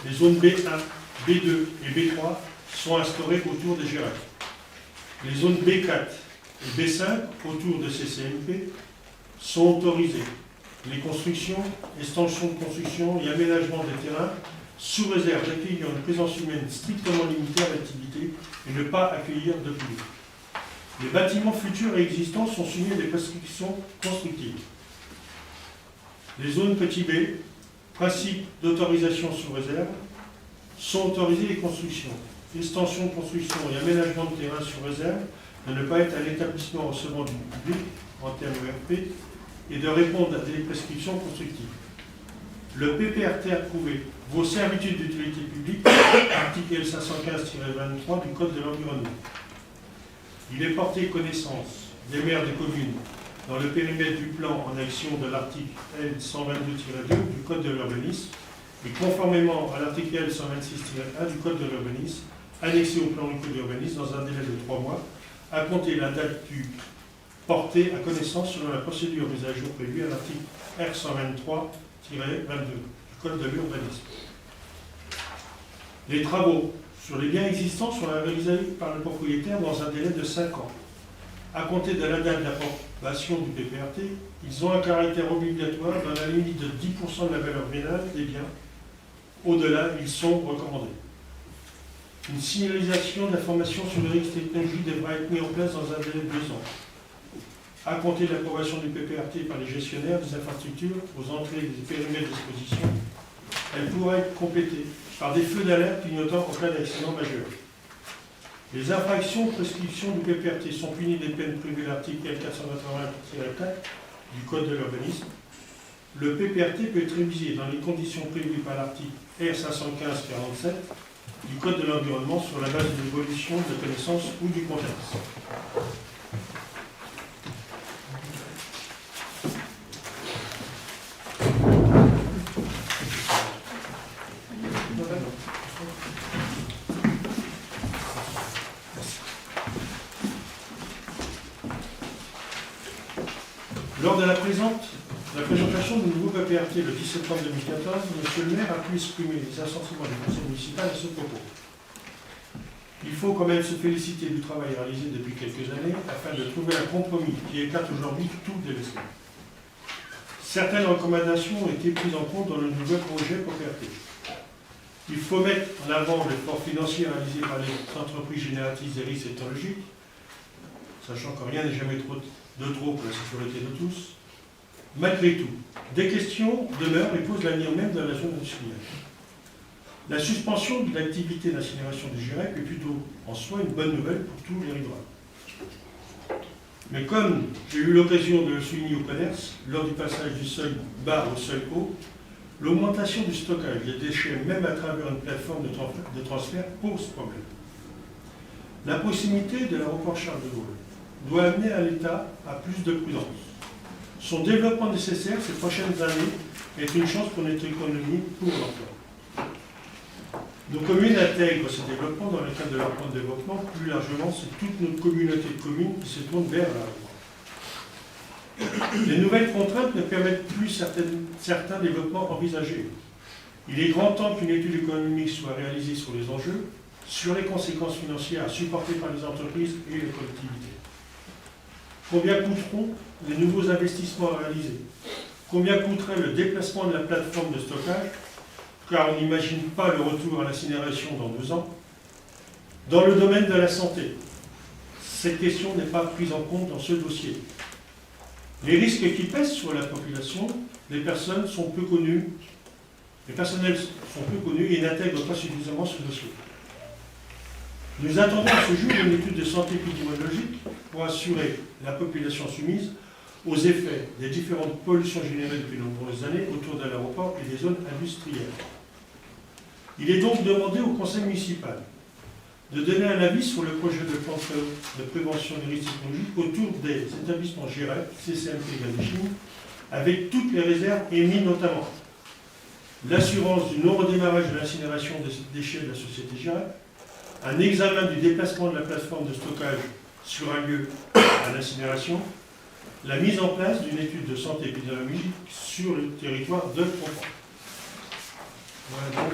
Les zones B1, B2 et B3 sont instaurées autour des GREC. Les zones B4 et B5 autour de CCMP sont autorisées. Les constructions, extensions de construction et aménagements des terrains sous réserve d'accueillir une présence humaine strictement limitée à l'activité et ne pas accueillir de public. Les bâtiments futurs et existants sont soumis à des prescriptions constructives. Les zones petit b, principe d'autorisation sous réserve, sont autorisées les constructions, extension de construction et aménagement de terrain sous réserve de ne pas être un établissement recevant du public en termes ERP et de répondre à des prescriptions constructives. Le PPRT approuvé vos servitudes d'utilité publique, article L515-23 du Code de l'environnement. Il est porté connaissance des maires des communes dans le périmètre du plan en action de l'article L122-2 du Code de l'urbanisme et conformément à l'article L126-1 du Code de l'urbanisme, annexé au plan du Code de l'urbanisme dans un délai de 3 mois, à compter la date du porté à connaissance selon la procédure mise à jour prévue à l'article R123-22 du Code de l'urbanisme. Les travaux sur les biens existants sont réalisés par le propriétaire dans un délai de 5 ans. À compter de la date d'approbation du PPRT, ils ont un caractère obligatoire dans la limite de 10% de la valeur vénale des biens. Au-delà, ils sont recommandés. Une signalisation d'information sur les risques technologiques devra être mise en place dans un délai de 2 ans. À compter de l'approbation du PPRT par les gestionnaires des infrastructures aux entrées des périmètres d'exposition, elle pourra être complétée par des feux d'alerte clignotant en cas d'accident majeur. Les infractions de prescription du PPRT sont punies des peines prévues à l'article L481-4 du Code de l'urbanisme. Le PPRT peut être révisé dans les conditions prévues par l'article R515-47 du Code de l'environnement sur la base de l'évolution de la connaissance ou du contexte. Lors de la présentation du nouveau PPRT le 10 septembre 2014, M. le maire a pu exprimer les assentiments du conseil municipal à ce propos. Il faut quand même se féliciter du travail réalisé depuis quelques années afin de trouver un compromis qui écarte aujourd'hui tout délaissement. Certaines recommandations ont été prises en compte dans le nouveau projet PPRT. Il faut mettre en avant l'effort financier réalisé par les entreprises génératrices des risques technologiques, sachant que rien n'est jamais de trop pour la sécurité de tous. Malgré tout, des questions demeurent et posent l'avenir même de la zone industrielle. La suspension de l'activité d'incinération du GIREP est plutôt en soi une bonne nouvelle pour tous les riverains. Mais comme j'ai eu l'occasion de le souligner au commerce, lors du passage du seuil bas au seuil haut, l'augmentation du stockage des déchets, même à travers une plateforme de transfert, pose problème. La proximité de l'aéroport Charles de Gaulle doit amener à l'État à plus de prudence. Son développement nécessaire ces prochaines années est une chance pour notre économie, pour l'emploi. Nos communes intègrent ce développement dans le cadre de leur plan de développement. Plus largement, c'est toute notre communauté de communes qui se tourne vers l'aéroport. Les nouvelles contraintes ne permettent plus certains développements envisagés. Il est grand temps qu'une étude économique soit réalisée sur les enjeux, sur les conséquences financières à supporter par les entreprises et les collectivités. Combien coûteront les nouveaux investissements à réaliser? Combien coûterait le déplacement de la plateforme de stockage? Car on n'imagine pas le retour à l'incinération dans 2 ans. Dans le domaine de la santé, cette question n'est pas prise en compte dans ce dossier. Les risques qui pèsent sur la population, les personnels sont peu connus et n'intègrent pas suffisamment ce dossier. Nous attendons à ce jour une étude de santé épidémiologique pour assurer la population soumise aux effets des différentes pollutions générées depuis de nombreuses années autour de l'aéroport et des zones industrielles. Il est donc demandé au conseil municipal de donner un avis sur le projet de plan de prévention des risques technologiques autour des établissements GIREP, CCMP et Chine, avec toutes les réserves émises notamment l'assurance du non-redémarrage de l'incinération des déchets de la société GIREP, un examen du déplacement de la plateforme de stockage sur un lieu à l'incinération, la mise en place d'une étude de santé épidémiologique sur le territoire de Conflans. Voilà donc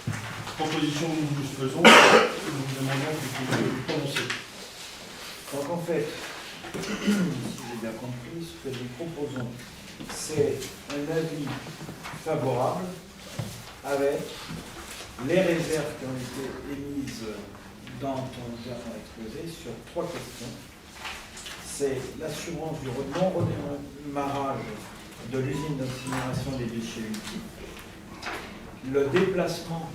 la proposition que nous vous faisons, nous vous demandons de vous prononcer. Donc en fait, si j'ai bien compris, ce que nous proposons, c'est un avis favorable avec les réserves qui ont été émises dans ton dernier exposé sur 3 questions. C'est l'assurance du non-redémarrage de l'usine d'incinération des déchets multiples, le déplacement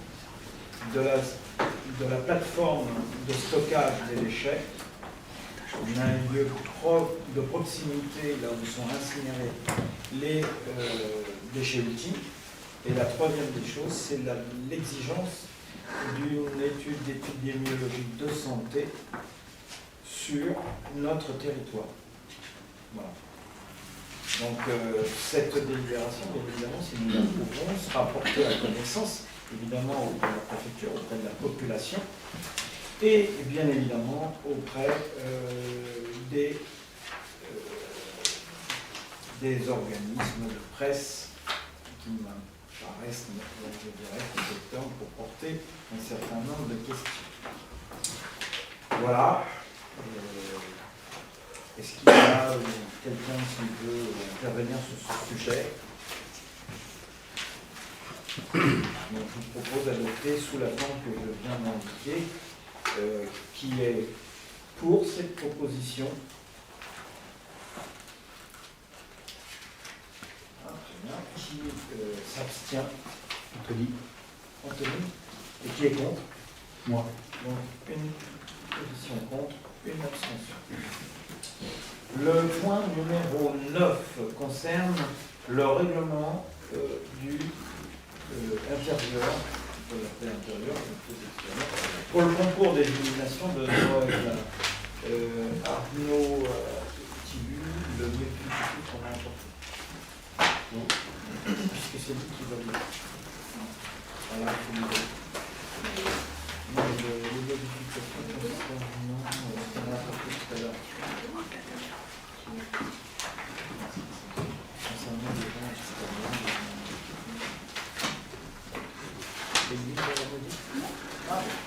de la plateforme de stockage des déchets. On a un lieu de proximité là où sont incinérés les déchets multiples. Et la troisième des choses, c'est l'exigence d'une étude épidémiologique de santé sur notre territoire. Voilà. Donc cette délibération, bien évidemment, si nous l'approuvons, sera portée à connaissance, évidemment, auprès de la préfecture, auprès de la population, et bien évidemment auprès des organismes de presse qui paraissent, je dirais, compétents pour porter un certain nombre de questions. Voilà. Est-ce qu'il y a quelqu'un qui veut intervenir sur ce sujet? Donc je vous propose d'adopter sous la forme que je viens d'indiquer, qui est pour cette proposition. Ah, très bien. Qui s'abstient? Anthony. Anthony. Et qui est contre? Moi. Donc une position contre, une abstention. Le point numéro 9 concerne le règlement du intérieur, pour le concours des illuminations de Noël. Arnaud Tibu, le mieux qu'on a emporté. Puisque c'est lui qui va dire. Voilà, les modifications concernant ce qu'on a apporté tout à l'heure. Concernant les gens extérieurs.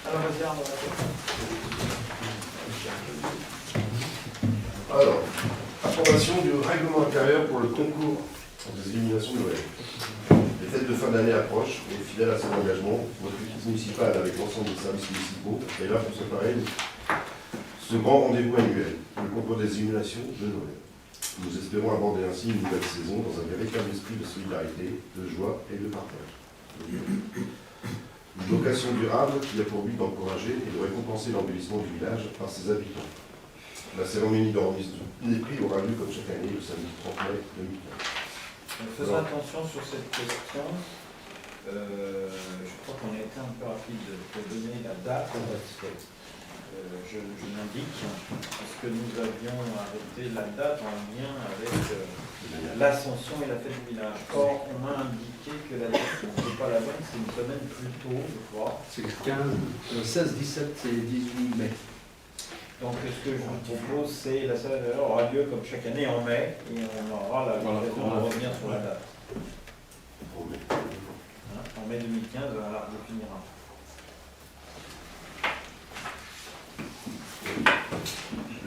Alors, vas-y, Arnaud. Alors, approbation du règlement intérieur pour le concours des illuminations de Noël. Les fêtes de fin d'année approchent et fidèle à son engagement, votre équipe municipale avec l'ensemble des services municipaux est là pour préparer ce grand rendez-vous annuel, le concours des illuminations de Noël. Nous espérons aborder ainsi une nouvelle saison dans un véritable esprit de solidarité, de joie et de partage. Une vocation durable qui a pour but d'encourager et de récompenser l'embellissement du village par ses habitants. La cérémonie de remise des prix aura lieu comme chaque année le samedi 30 mai 2015. Faisons attention sur cette question. Je crois qu'on a été un peu rapide pour donner la date. Je l'indique parce que nous avions arrêté la date en lien avec l'ascension et la fête du village. Or, on m'a indiqué que la date n'était pas la bonne, c'est une semaine plus tôt, je crois. C'est 16, 17 et 18 mai. Donc ce que je vous propose, c'est la salle aura lieu comme chaque année en mai et on aura l'occasion de revenir sur la date. En mai 2015, on la définira.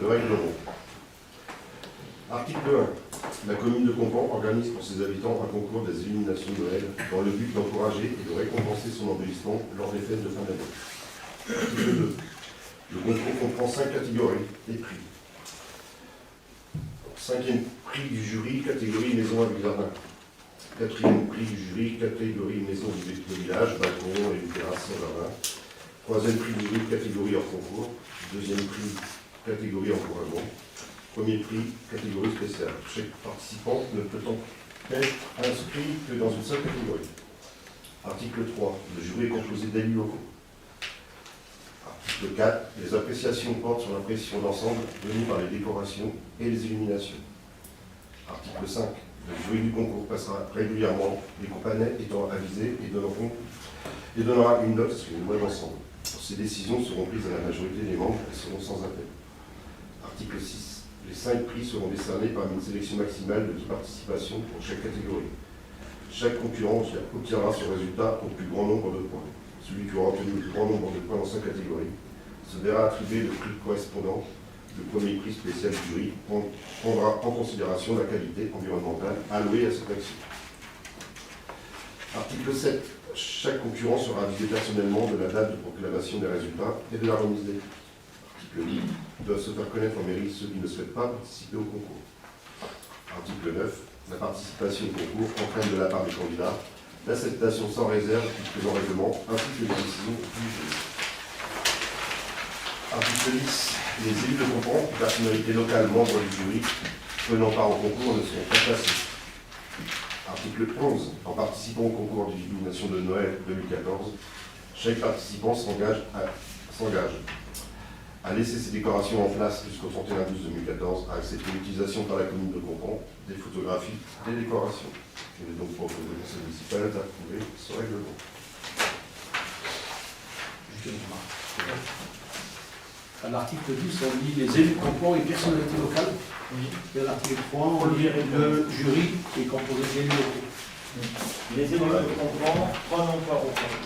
Le règlement. Article 1. La commune de Compan organise pour ses habitants un concours des illuminations de Noël dans le but d'encourager et de récompenser son embellissement lors des fêtes de fin d'année. Article 2. Le concours comprend 5 catégories et prix. 5e prix du jury, catégorie maison avec jardin. 4e prix du jury, catégorie maison du village, balcon et une terrasse sans jardin. 3e prix du jury, catégorie hors concours. 2e prix, catégorie encouragement. 1er prix, catégorie spéciale. Chaque participant ne peut donc être inscrit que dans une seule catégorie. Article 3. Le jury est composé d'élus locaux. Article 4. Les appréciations portent sur l'impression d'ensemble venue par les décorations et les illuminations. Article 5. Le jury du concours passera régulièrement, les compagnies étant avisés et donnera une note sur une loi d'ensemble. Ces décisions seront prises à la majorité des membres et seront sans appel. Article 6. Les 5 prix seront décernés parmi une sélection maximale de 10 participations pour chaque catégorie. Chaque concurrent obtiendra ce résultat au plus grand nombre de points. Celui qui aura obtenu le plus grand nombre de points dans sa catégorie se verra attribuer le prix correspondant. Le premier prix spécial du jury prendra en considération la qualité environnementale allouée à cette action. Article 7. Chaque concurrent sera avisé personnellement de la date de proclamation des résultats et de la remise des prix. Article 8. Doivent se faire connaître en mairie ceux qui ne souhaitent pas participer au concours. Article 9. La participation au concours entraîne de la part des candidats l'acceptation sans réserve du présent règlement ainsi que les décisions du jury. Article 10. Les élus de Compan, personnalités locales membres du jury, prenant part au concours ne seront pas placés. Article 11. En participant au concours d'illumination de Noël 2014, chaque participant s'engage à laisser ses décorations en place jusqu'au 31/12/2014, à accepter l'utilisation par la commune de Compan des photographies des décorations. Il est donc proposé au conseil municipal d'approuver ce règlement. Juste une remarque. À l'article 10, on dit les élus de Compan et personnalités locales. Oui. Et à l'article 3, on dit le jury qui est composé d'élus locaux. Les élus de Compan, prenons part au concours.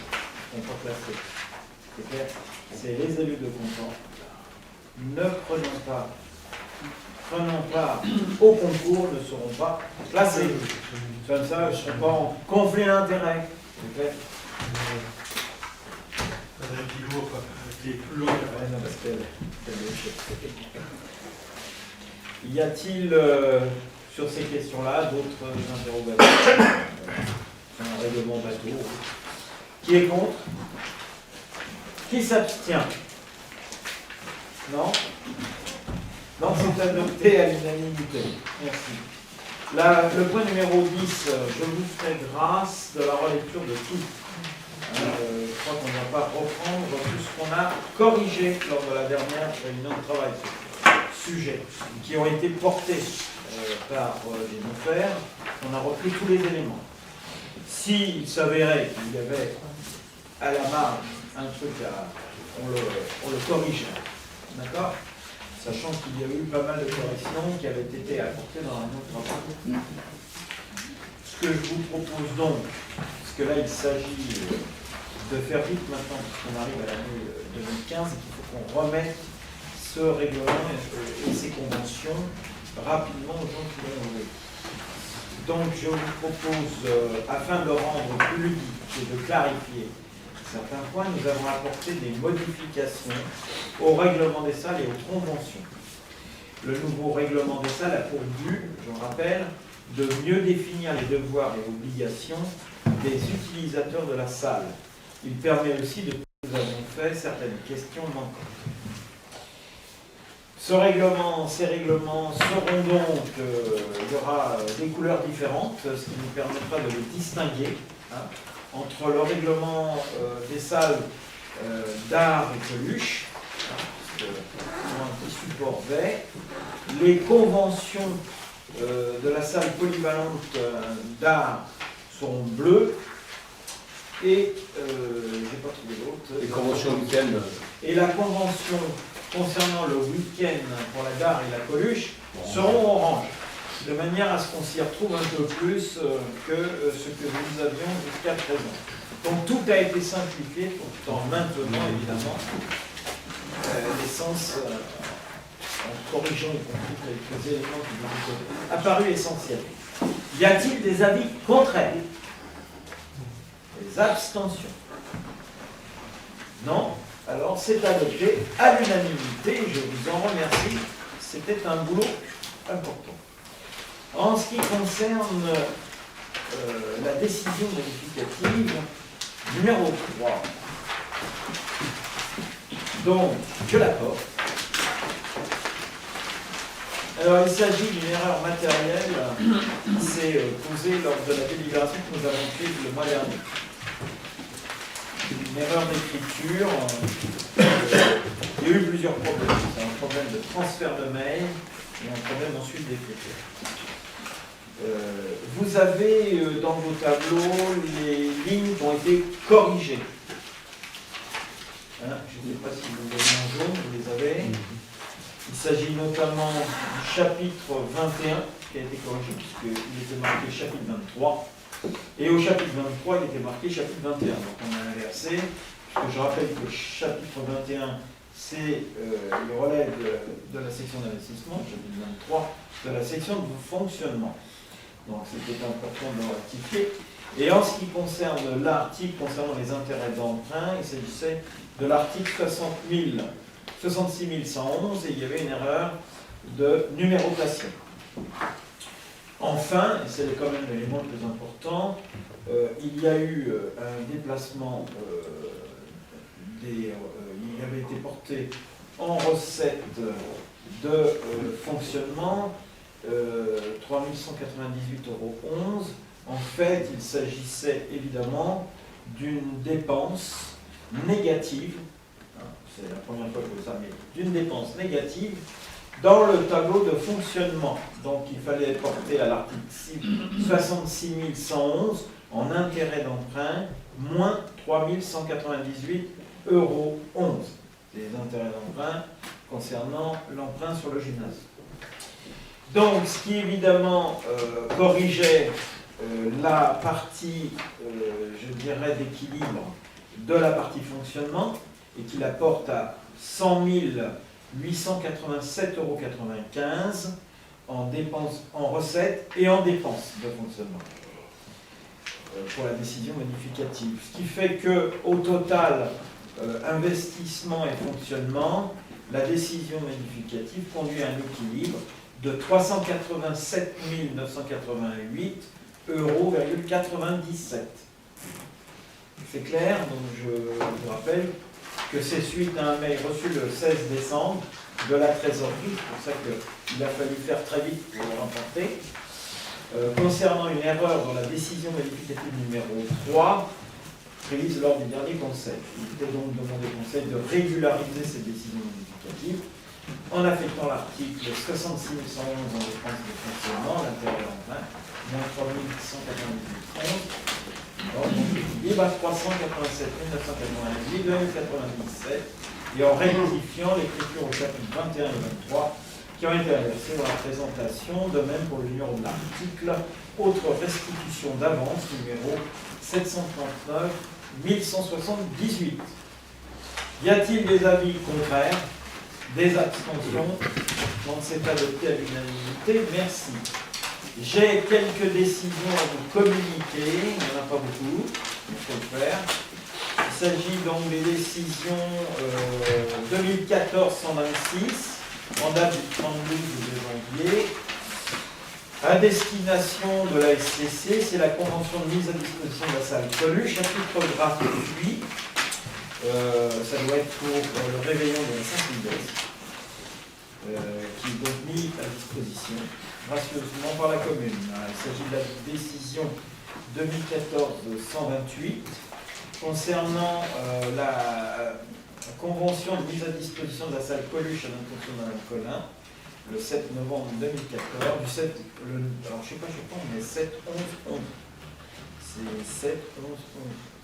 On peut classer. C'est clair. C'est les élus de Compan. Ne prenons pas au concours, ne seront pas placés. Comme ça, je ne serai pas en conflit d'intérêt. C'est clair. C'était plus long qu'avant. Ouais, non, parce que- Y a-t-il sur ces questions-là d'autres interrogations? Un règlement bateau. Qui est contre? Qui s'abstient? Non? Non, c'est adopté à l'unanimité. Merci. Le point numéro 10, je vous ferai grâce de la relecture de tout. Je crois qu'on ne va pas reprendre tout ce qu'on a corrigé lors de la dernière réunion de travail sur ce sujet, qui ont été portés par les notaires. On a repris tous les éléments. S'il s'avérait qu'il y avait à la marge un truc on le corrigeait. D'accord? Sachant qu'il y a eu pas mal de corrections qui avaient été apportées dans un autre travail. Ce que je vous propose donc, parce que là il s'agit de faire vite maintenant, puisqu'on arrive à l'année 2015, et qu'il faut qu'on remette ce règlement et ces conventions rapidement aux gens qui l'ont oublié. Donc je vous propose, afin de rendre plus ludique et de clarifier certains points, nous avons apporté des modifications au règlement des salles et aux conventions. Le nouveau règlement des salles a pour but, je rappelle, de mieux définir les devoirs et obligations des utilisateurs de la salle. Il permet aussi de, nous avons fait certaines questions manquantes. Ces règlements seront donc, il y aura des couleurs différentes, ce qui nous permettra de les distinguer entre le règlement des salles d'art et peluche, un petit support vert, les conventions de la salle polyvalente d'art seront bleues, et j'ai pas trouvé d'autres. Les conventions week-end. Et la convention concernant le week-end pour la gare et la peluche seront orange, de manière à ce qu'on s'y retrouve un peu plus que ce que nous avions jusqu'à présent. Donc tout a été simplifié tout en maintenant évidemment l'essence, en corrigeant y compris quelques éléments qui nous ont apparu essentiels. Y a-t-il des avis contraires? Des abstentions? Non? Alors c'est adopté à l'unanimité, je vous en remercie, c'était un boulot important. En ce qui concerne la décision modificative numéro 3, donc je la porte. Alors il s'agit d'une erreur matérielle qui s'est posée lors de la délibération que nous avons prise le mois dernier. Une erreur d'écriture, il y a eu plusieurs problèmes. C'est un problème de transfert de mail et un problème ensuite d'écriture. Vous avez dans vos tableaux les lignes qui ont été corrigées. Hein, je ne sais pas si vous les avez en jaune, vous les avez. Il s'agit notamment du chapitre 21 qui a été corrigé puisqu'il était marqué chapitre 23. Et au chapitre 23, il était marqué chapitre 21. Donc on a inversé. Je rappelle que le chapitre 21, c'est le relais de la section d'investissement, le chapitre 23 de la section de fonctionnement. Donc c'était important de le rectifier. Et en ce qui concerne l'article concernant les intérêts d'emprunt, il s'agissait de l'article 66 111 et il y avait une erreur de numérotation. Enfin, et c'est quand même l'élément le plus important, il y a eu un déplacement, il avait été porté en recette de fonctionnement 3 198,11 €. En fait, il s'agissait évidemment d'une dépense négative, c'est la première fois que je fais ça, mais d'une dépense négative dans le tableau de fonctionnement. Donc il fallait porter à l'article 66 111 en intérêt d'emprunt, moins 3 198,11 €. Les intérêts d'emprunt concernant l'emprunt sur le gymnase. Donc ce qui évidemment corrigeait la partie, je dirais, d'équilibre de la partie fonctionnement et qui la porte à 100 887,95 € en dépenses, en recettes et en dépenses de fonctionnement pour la décision modificative. Ce qui fait que au total, investissement et fonctionnement, la décision modificative conduit à un équilibre de 387 988,97 €. C'est clair, donc je vous rappelle que c'est suite à un mail reçu le 16 décembre de la trésorerie, c'est pour ça qu'il a fallu faire très vite pour le remporter, concernant une erreur dans la décision modificative numéro 3 prise lors du dernier conseil. Il était donc demandé au conseil de régulariser ces décisions modificatives en affectant l'article 66 111 en dépenses de fonctionnement, l'intérieur en plein, moins 3 198 donc l'équilibre à 387 988,97 et en rectifiant l'écriture au chapitre 21 et 23 qui ont été inversés dans la présentation, de même pour le numéro de l'article, autre restitution d'avance numéro 739 1178. Y a-t-il des avis contraires, des abstentions? Donc c'est adopté à l'unanimité. Merci. J'ai quelques décisions à vous communiquer. Il n'y en a pas beaucoup, il faut le faire. Il s'agit donc des décisions 2014-126 en date du 32 janvier. À destination de la SCC, c'est la convention de mise à disposition de la salle Coluche, chapitre gratuit. Ça doit être pour le réveillon de la Saint-Sylvestre, qui est donc mis à disposition gracieusement par la commune. Il s'agit de la décision 2014-128 concernant la convention de mise à disposition de la salle Coluche à l'intention de Mme Collin, le 7 novembre 2014, alors je sais pas, mais 7-11-11. C'est 7-11-11.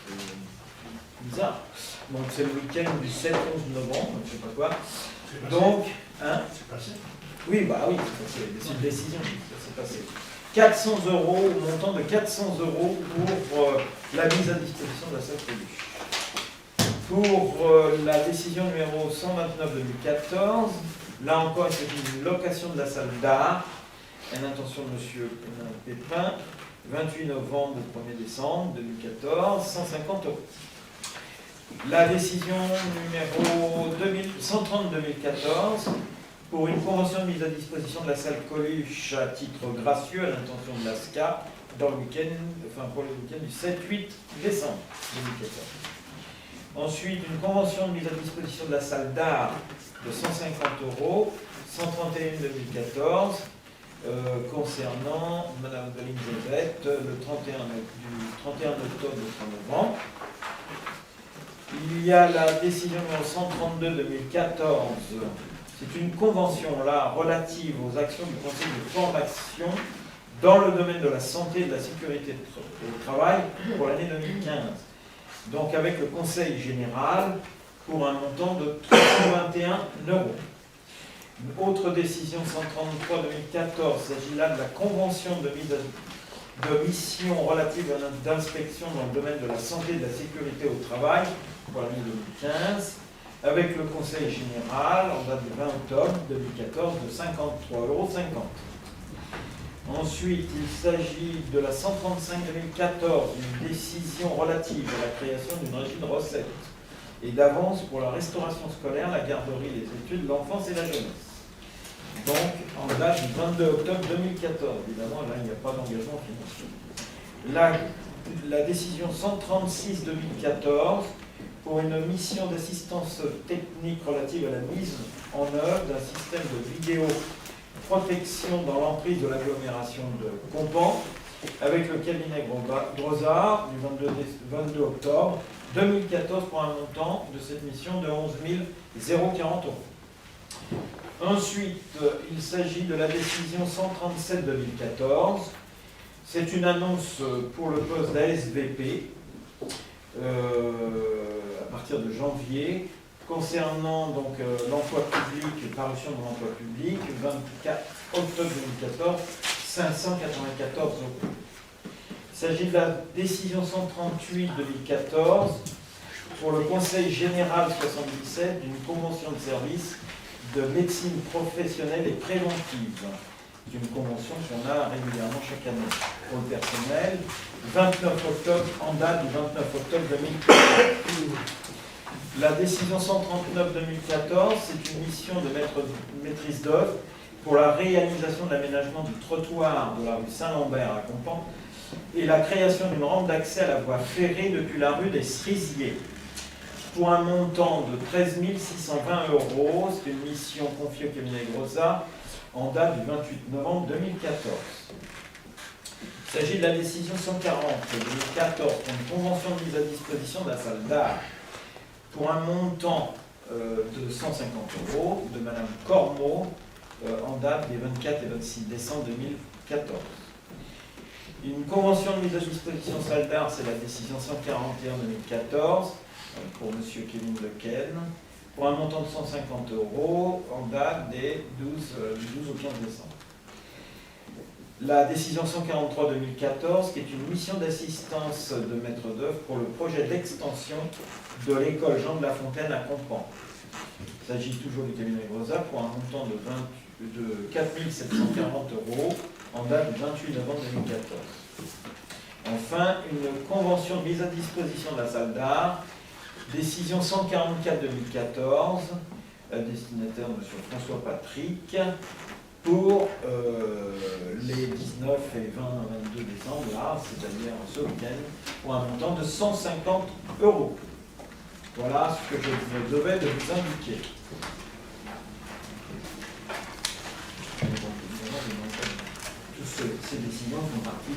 C'est bizarre. Donc c'est le week-end du 7-11 novembre, je sais pas quoi. Donc, hein? C'est passé. Oui, bah oui, c'est une décision qui s'est passée. 400 €, au montant de 400 € pour la mise à disposition de la salle Coluche. Pour la décision numéro 129-2014, là encore, il s'agit d'une location de la salle d'art, à l'intention de M. Pépin, 28 novembre au 1er décembre 2014, 150 €. La décision numéro 130-2014, pour une convention de mise à disposition de la salle Coluche à titre gracieux à l'intention de l'ASCA, dans le week-end, pour le week-end du 7-8 décembre 2014. Ensuite, une convention de mise à disposition de la salle d'art de 150 €, 131-2014, concernant Mme Deline Josette, du 31 octobre au 3 novembre. Il y a la décision numéro 132-2014. C'est une convention là relative aux actions du Conseil de formation dans le domaine de la santé et de la sécurité au travail pour l'année 2015. Donc avec le Conseil général pour un montant de 321 €. Une autre décision 133-2014, il s'agit là de la convention de mission relative à d'inspection dans le domaine de la santé et de la sécurité au travail pour l'année 2015, avec le Conseil général en date du 20 octobre 2014 de 53,50 €. Ensuite, il s'agit de la 135-2014, une décision relative à la création d'une régie de recettes et d'avance pour la restauration scolaire, la garderie, les études, l'enfance et la jeunesse. Donc, en date du 22 octobre 2014. Évidemment, là, il n'y a pas d'engagement financier. La décision 136-2014, pour une mission d'assistance technique relative à la mise en œuvre d'un système de vidéoprotection dans l'emprise de l'agglomération de Compan, avec le cabinet Grosard du 22 octobre 2014 pour un montant de cette mission de 11 040 €. Ensuite, il s'agit de la décision 137-2014. C'est une annonce pour le poste d'ASVP à partir de janvier, concernant donc l'emploi public, parution de l'emploi public, 24 octobre 2014, 594 €. Il s'agit de la décision 138-2014 pour le Conseil général 77 d'une convention de service de médecine professionnelle et préventive. C'est une convention qu'on a régulièrement chaque année pour le personnel. 29 octobre, en date du 29 octobre 2014. La décision 139-2014, c'est une mission de maîtrise d'œuvre pour la réalisation de l'aménagement du trottoir de la rue Saint-Lambert à Compan et la création d'une rampe d'accès à la voie ferrée depuis la rue des Cerisiers pour un montant de 13 620 €. C'est une mission confiée au cabinet Groza en date du 28 novembre 2014. Il s'agit de la décision 140-2014 pour une convention de mise à disposition de la salle d'art pour un montant de 150 € de Madame Cormot en date des 24 et 26 décembre 2014. Une convention de mise à disposition salle d'art, c'est la décision 141-2014 pour M. Kevin Lequesne pour un montant de 150 € en date des du 12 au 15 décembre. La décision 143-2014, qui est une mission d'assistance de maître d'œuvre pour le projet d'extension de l'école Jean de La Fontaine à Compan. Il s'agit toujours du cabinet Groza pour un montant de 4 740 € en date du 28 novembre 2014. Enfin, une convention de mise à disposition de la salle d'art, décision 144-2014, destinataire M. François Patrick, pour les 19 et 20-22 décembre, là, c'est-à-dire ce week-end, pour un montant de 150 €. Voilà ce que je devais de vous indiquer. Toutes ces décisions font partie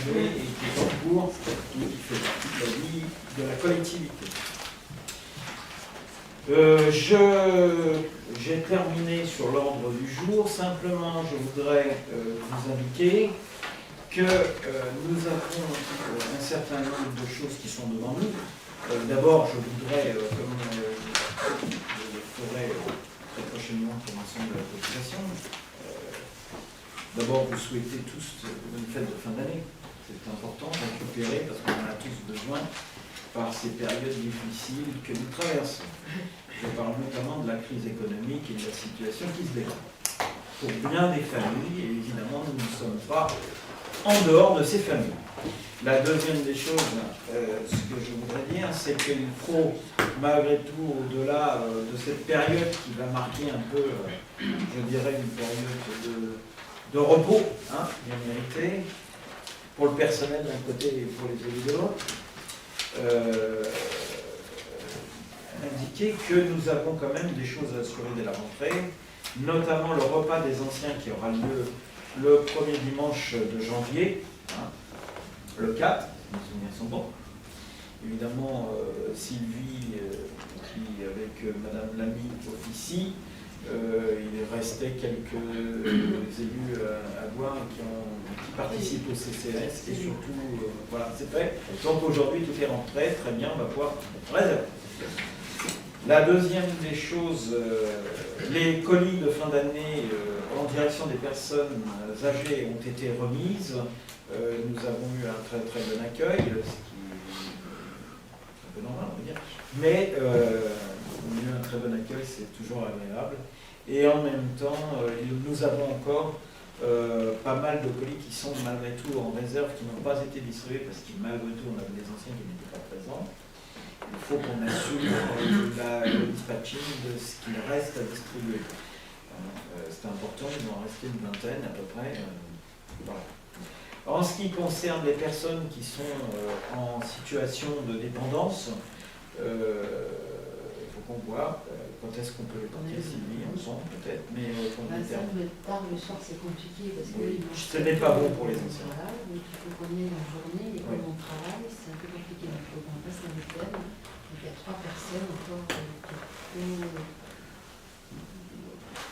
de et qui est en cours, qui fait partie de la vie de la collectivité. J'ai terminé sur l'ordre du jour. Simplement, je voudrais vous indiquer que nous avons un certain nombre de choses qui sont devant nous. D'abord, je voudrais, comme je le ferai très prochainement pour l'ensemble de la population, d'abord vous souhaiter tous une fête de fin d'année. C'est important de récupérer parce qu'on en a tous besoin par ces périodes difficiles que nous traversons. Je parle notamment de la crise économique et de la situation qui se déroule. Pour bien des familles, et évidemment, nous ne sommes pas en dehors de ces familles. La deuxième des choses, ce que je voudrais dire, c'est qu'il faut, malgré tout, au-delà de cette période qui va marquer un peu, je dirais, une période de repos, hein, bien mérité, pour le personnel d'un côté et pour les élus de l'autre, indiquer que nous avons quand même des choses à assurer dès la rentrée, notamment le repas des anciens qui aura lieu le premier dimanche de janvier, hein, le 4, mes souvenirs sont bons. Évidemment, Sylvie, qui avec Madame Lamy officie, il restait quelques élus à voir qui participent au CCS et surtout, voilà, c'est fait. Donc aujourd'hui, tout est rentré, très bien, on va pouvoir réserver. La deuxième des choses, les colis de fin d'année en direction des personnes âgées ont été remises. Nous avons eu un très très bon accueil, ce qui est un peu normal, on va dire. Mais on a eu un très bon accueil, c'est toujours agréable. Et en même temps, nous avons encore pas mal de colis qui sont malgré tout en réserve, qui n'ont pas été distribués parce que malgré tout, on avait des anciens qui n'étaient pas présents. Il faut qu'on assure le dispatching de ce qu'il reste à distribuer. C'est important, il doit en rester une vingtaine à peu près. Voilà. En ce qui concerne les personnes qui sont en situation de dépendance, il faut qu'on voit quand est-ce qu'on peut les porter, Sylvie, ensemble peut-être, mais qu'on détermine. Tard le soir, c'est compliqué parce que Oui. Ce n'est pas bon pour les anciens. Voilà, donc il faut qu'on ait la journée et comme on travaille, c'est un peu compliqué. Donc il faut qu'on fasse un week-end. Donc il y a 3 personnes encore que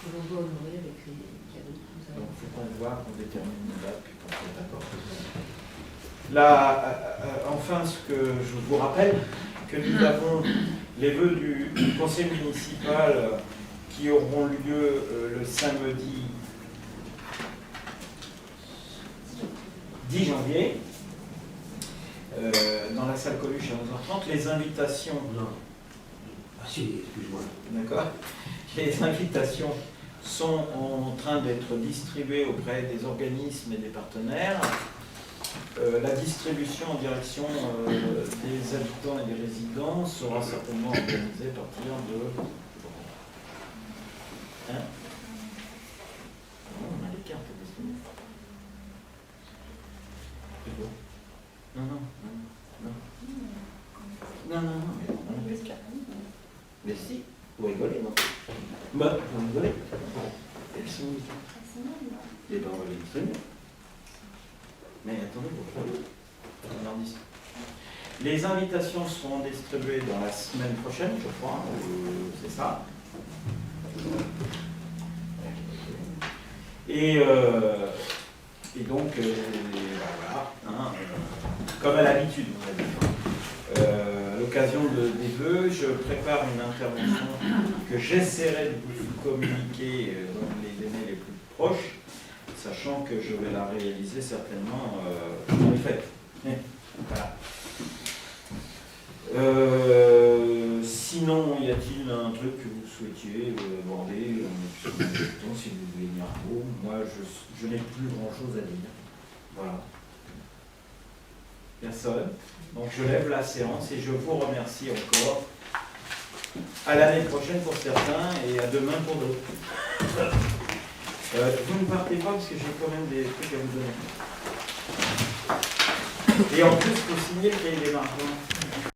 l'on doit honorer avec les cadeaux que nous avons. Donc il faut qu'on voit, qu'on détermine une date, puis qu'on soit d'accord. Enfin, ce que je vous rappelle, que nous avons les vœux du conseil municipal qui auront lieu le samedi 10 janvier dans la salle Coluche à 11h30. Les invitations... Non. Ah si, excuse-moi. D'accord. Les invitations sont en train d'être distribuées auprès des organismes et des partenaires. La distribution en direction des habitants et des résidents sera certainement organisée à partir de... Hein? On a les cartes disponibles. C'est beau. Non, non, non, non. Non, non, non, mais on a les cartes. Mais si, vous rigolez, non? Bah, vous rigolez. Elles sont où les cartes? Eh ben, on va les distribuer. Mais attendez, pourquoi on leur dit ça. Les invitations seront distribuées dans la semaine prochaine, je crois, c'est ça. Et donc, voilà, hein, comme à l'habitude, on va dire. À l'occasion des vœux, je prépare une intervention que j'essaierai de vous communiquer dans les délais les plus proches, sachant que je vais la réaliser certainement dans les fêtes. Voilà. Sinon, y a-t-il un truc que vous souhaitiez aborder si vous voulez dire un mot? Moi, je n'ai plus grand-chose à dire. Voilà. Personne. Donc, je lève la séance et je vous remercie encore. À l'année prochaine pour certains et à demain pour d'autres. Vous ne partez pas parce que j'ai quand même des trucs à vous donner. Et en plus, il faut signer le cahier des marchands.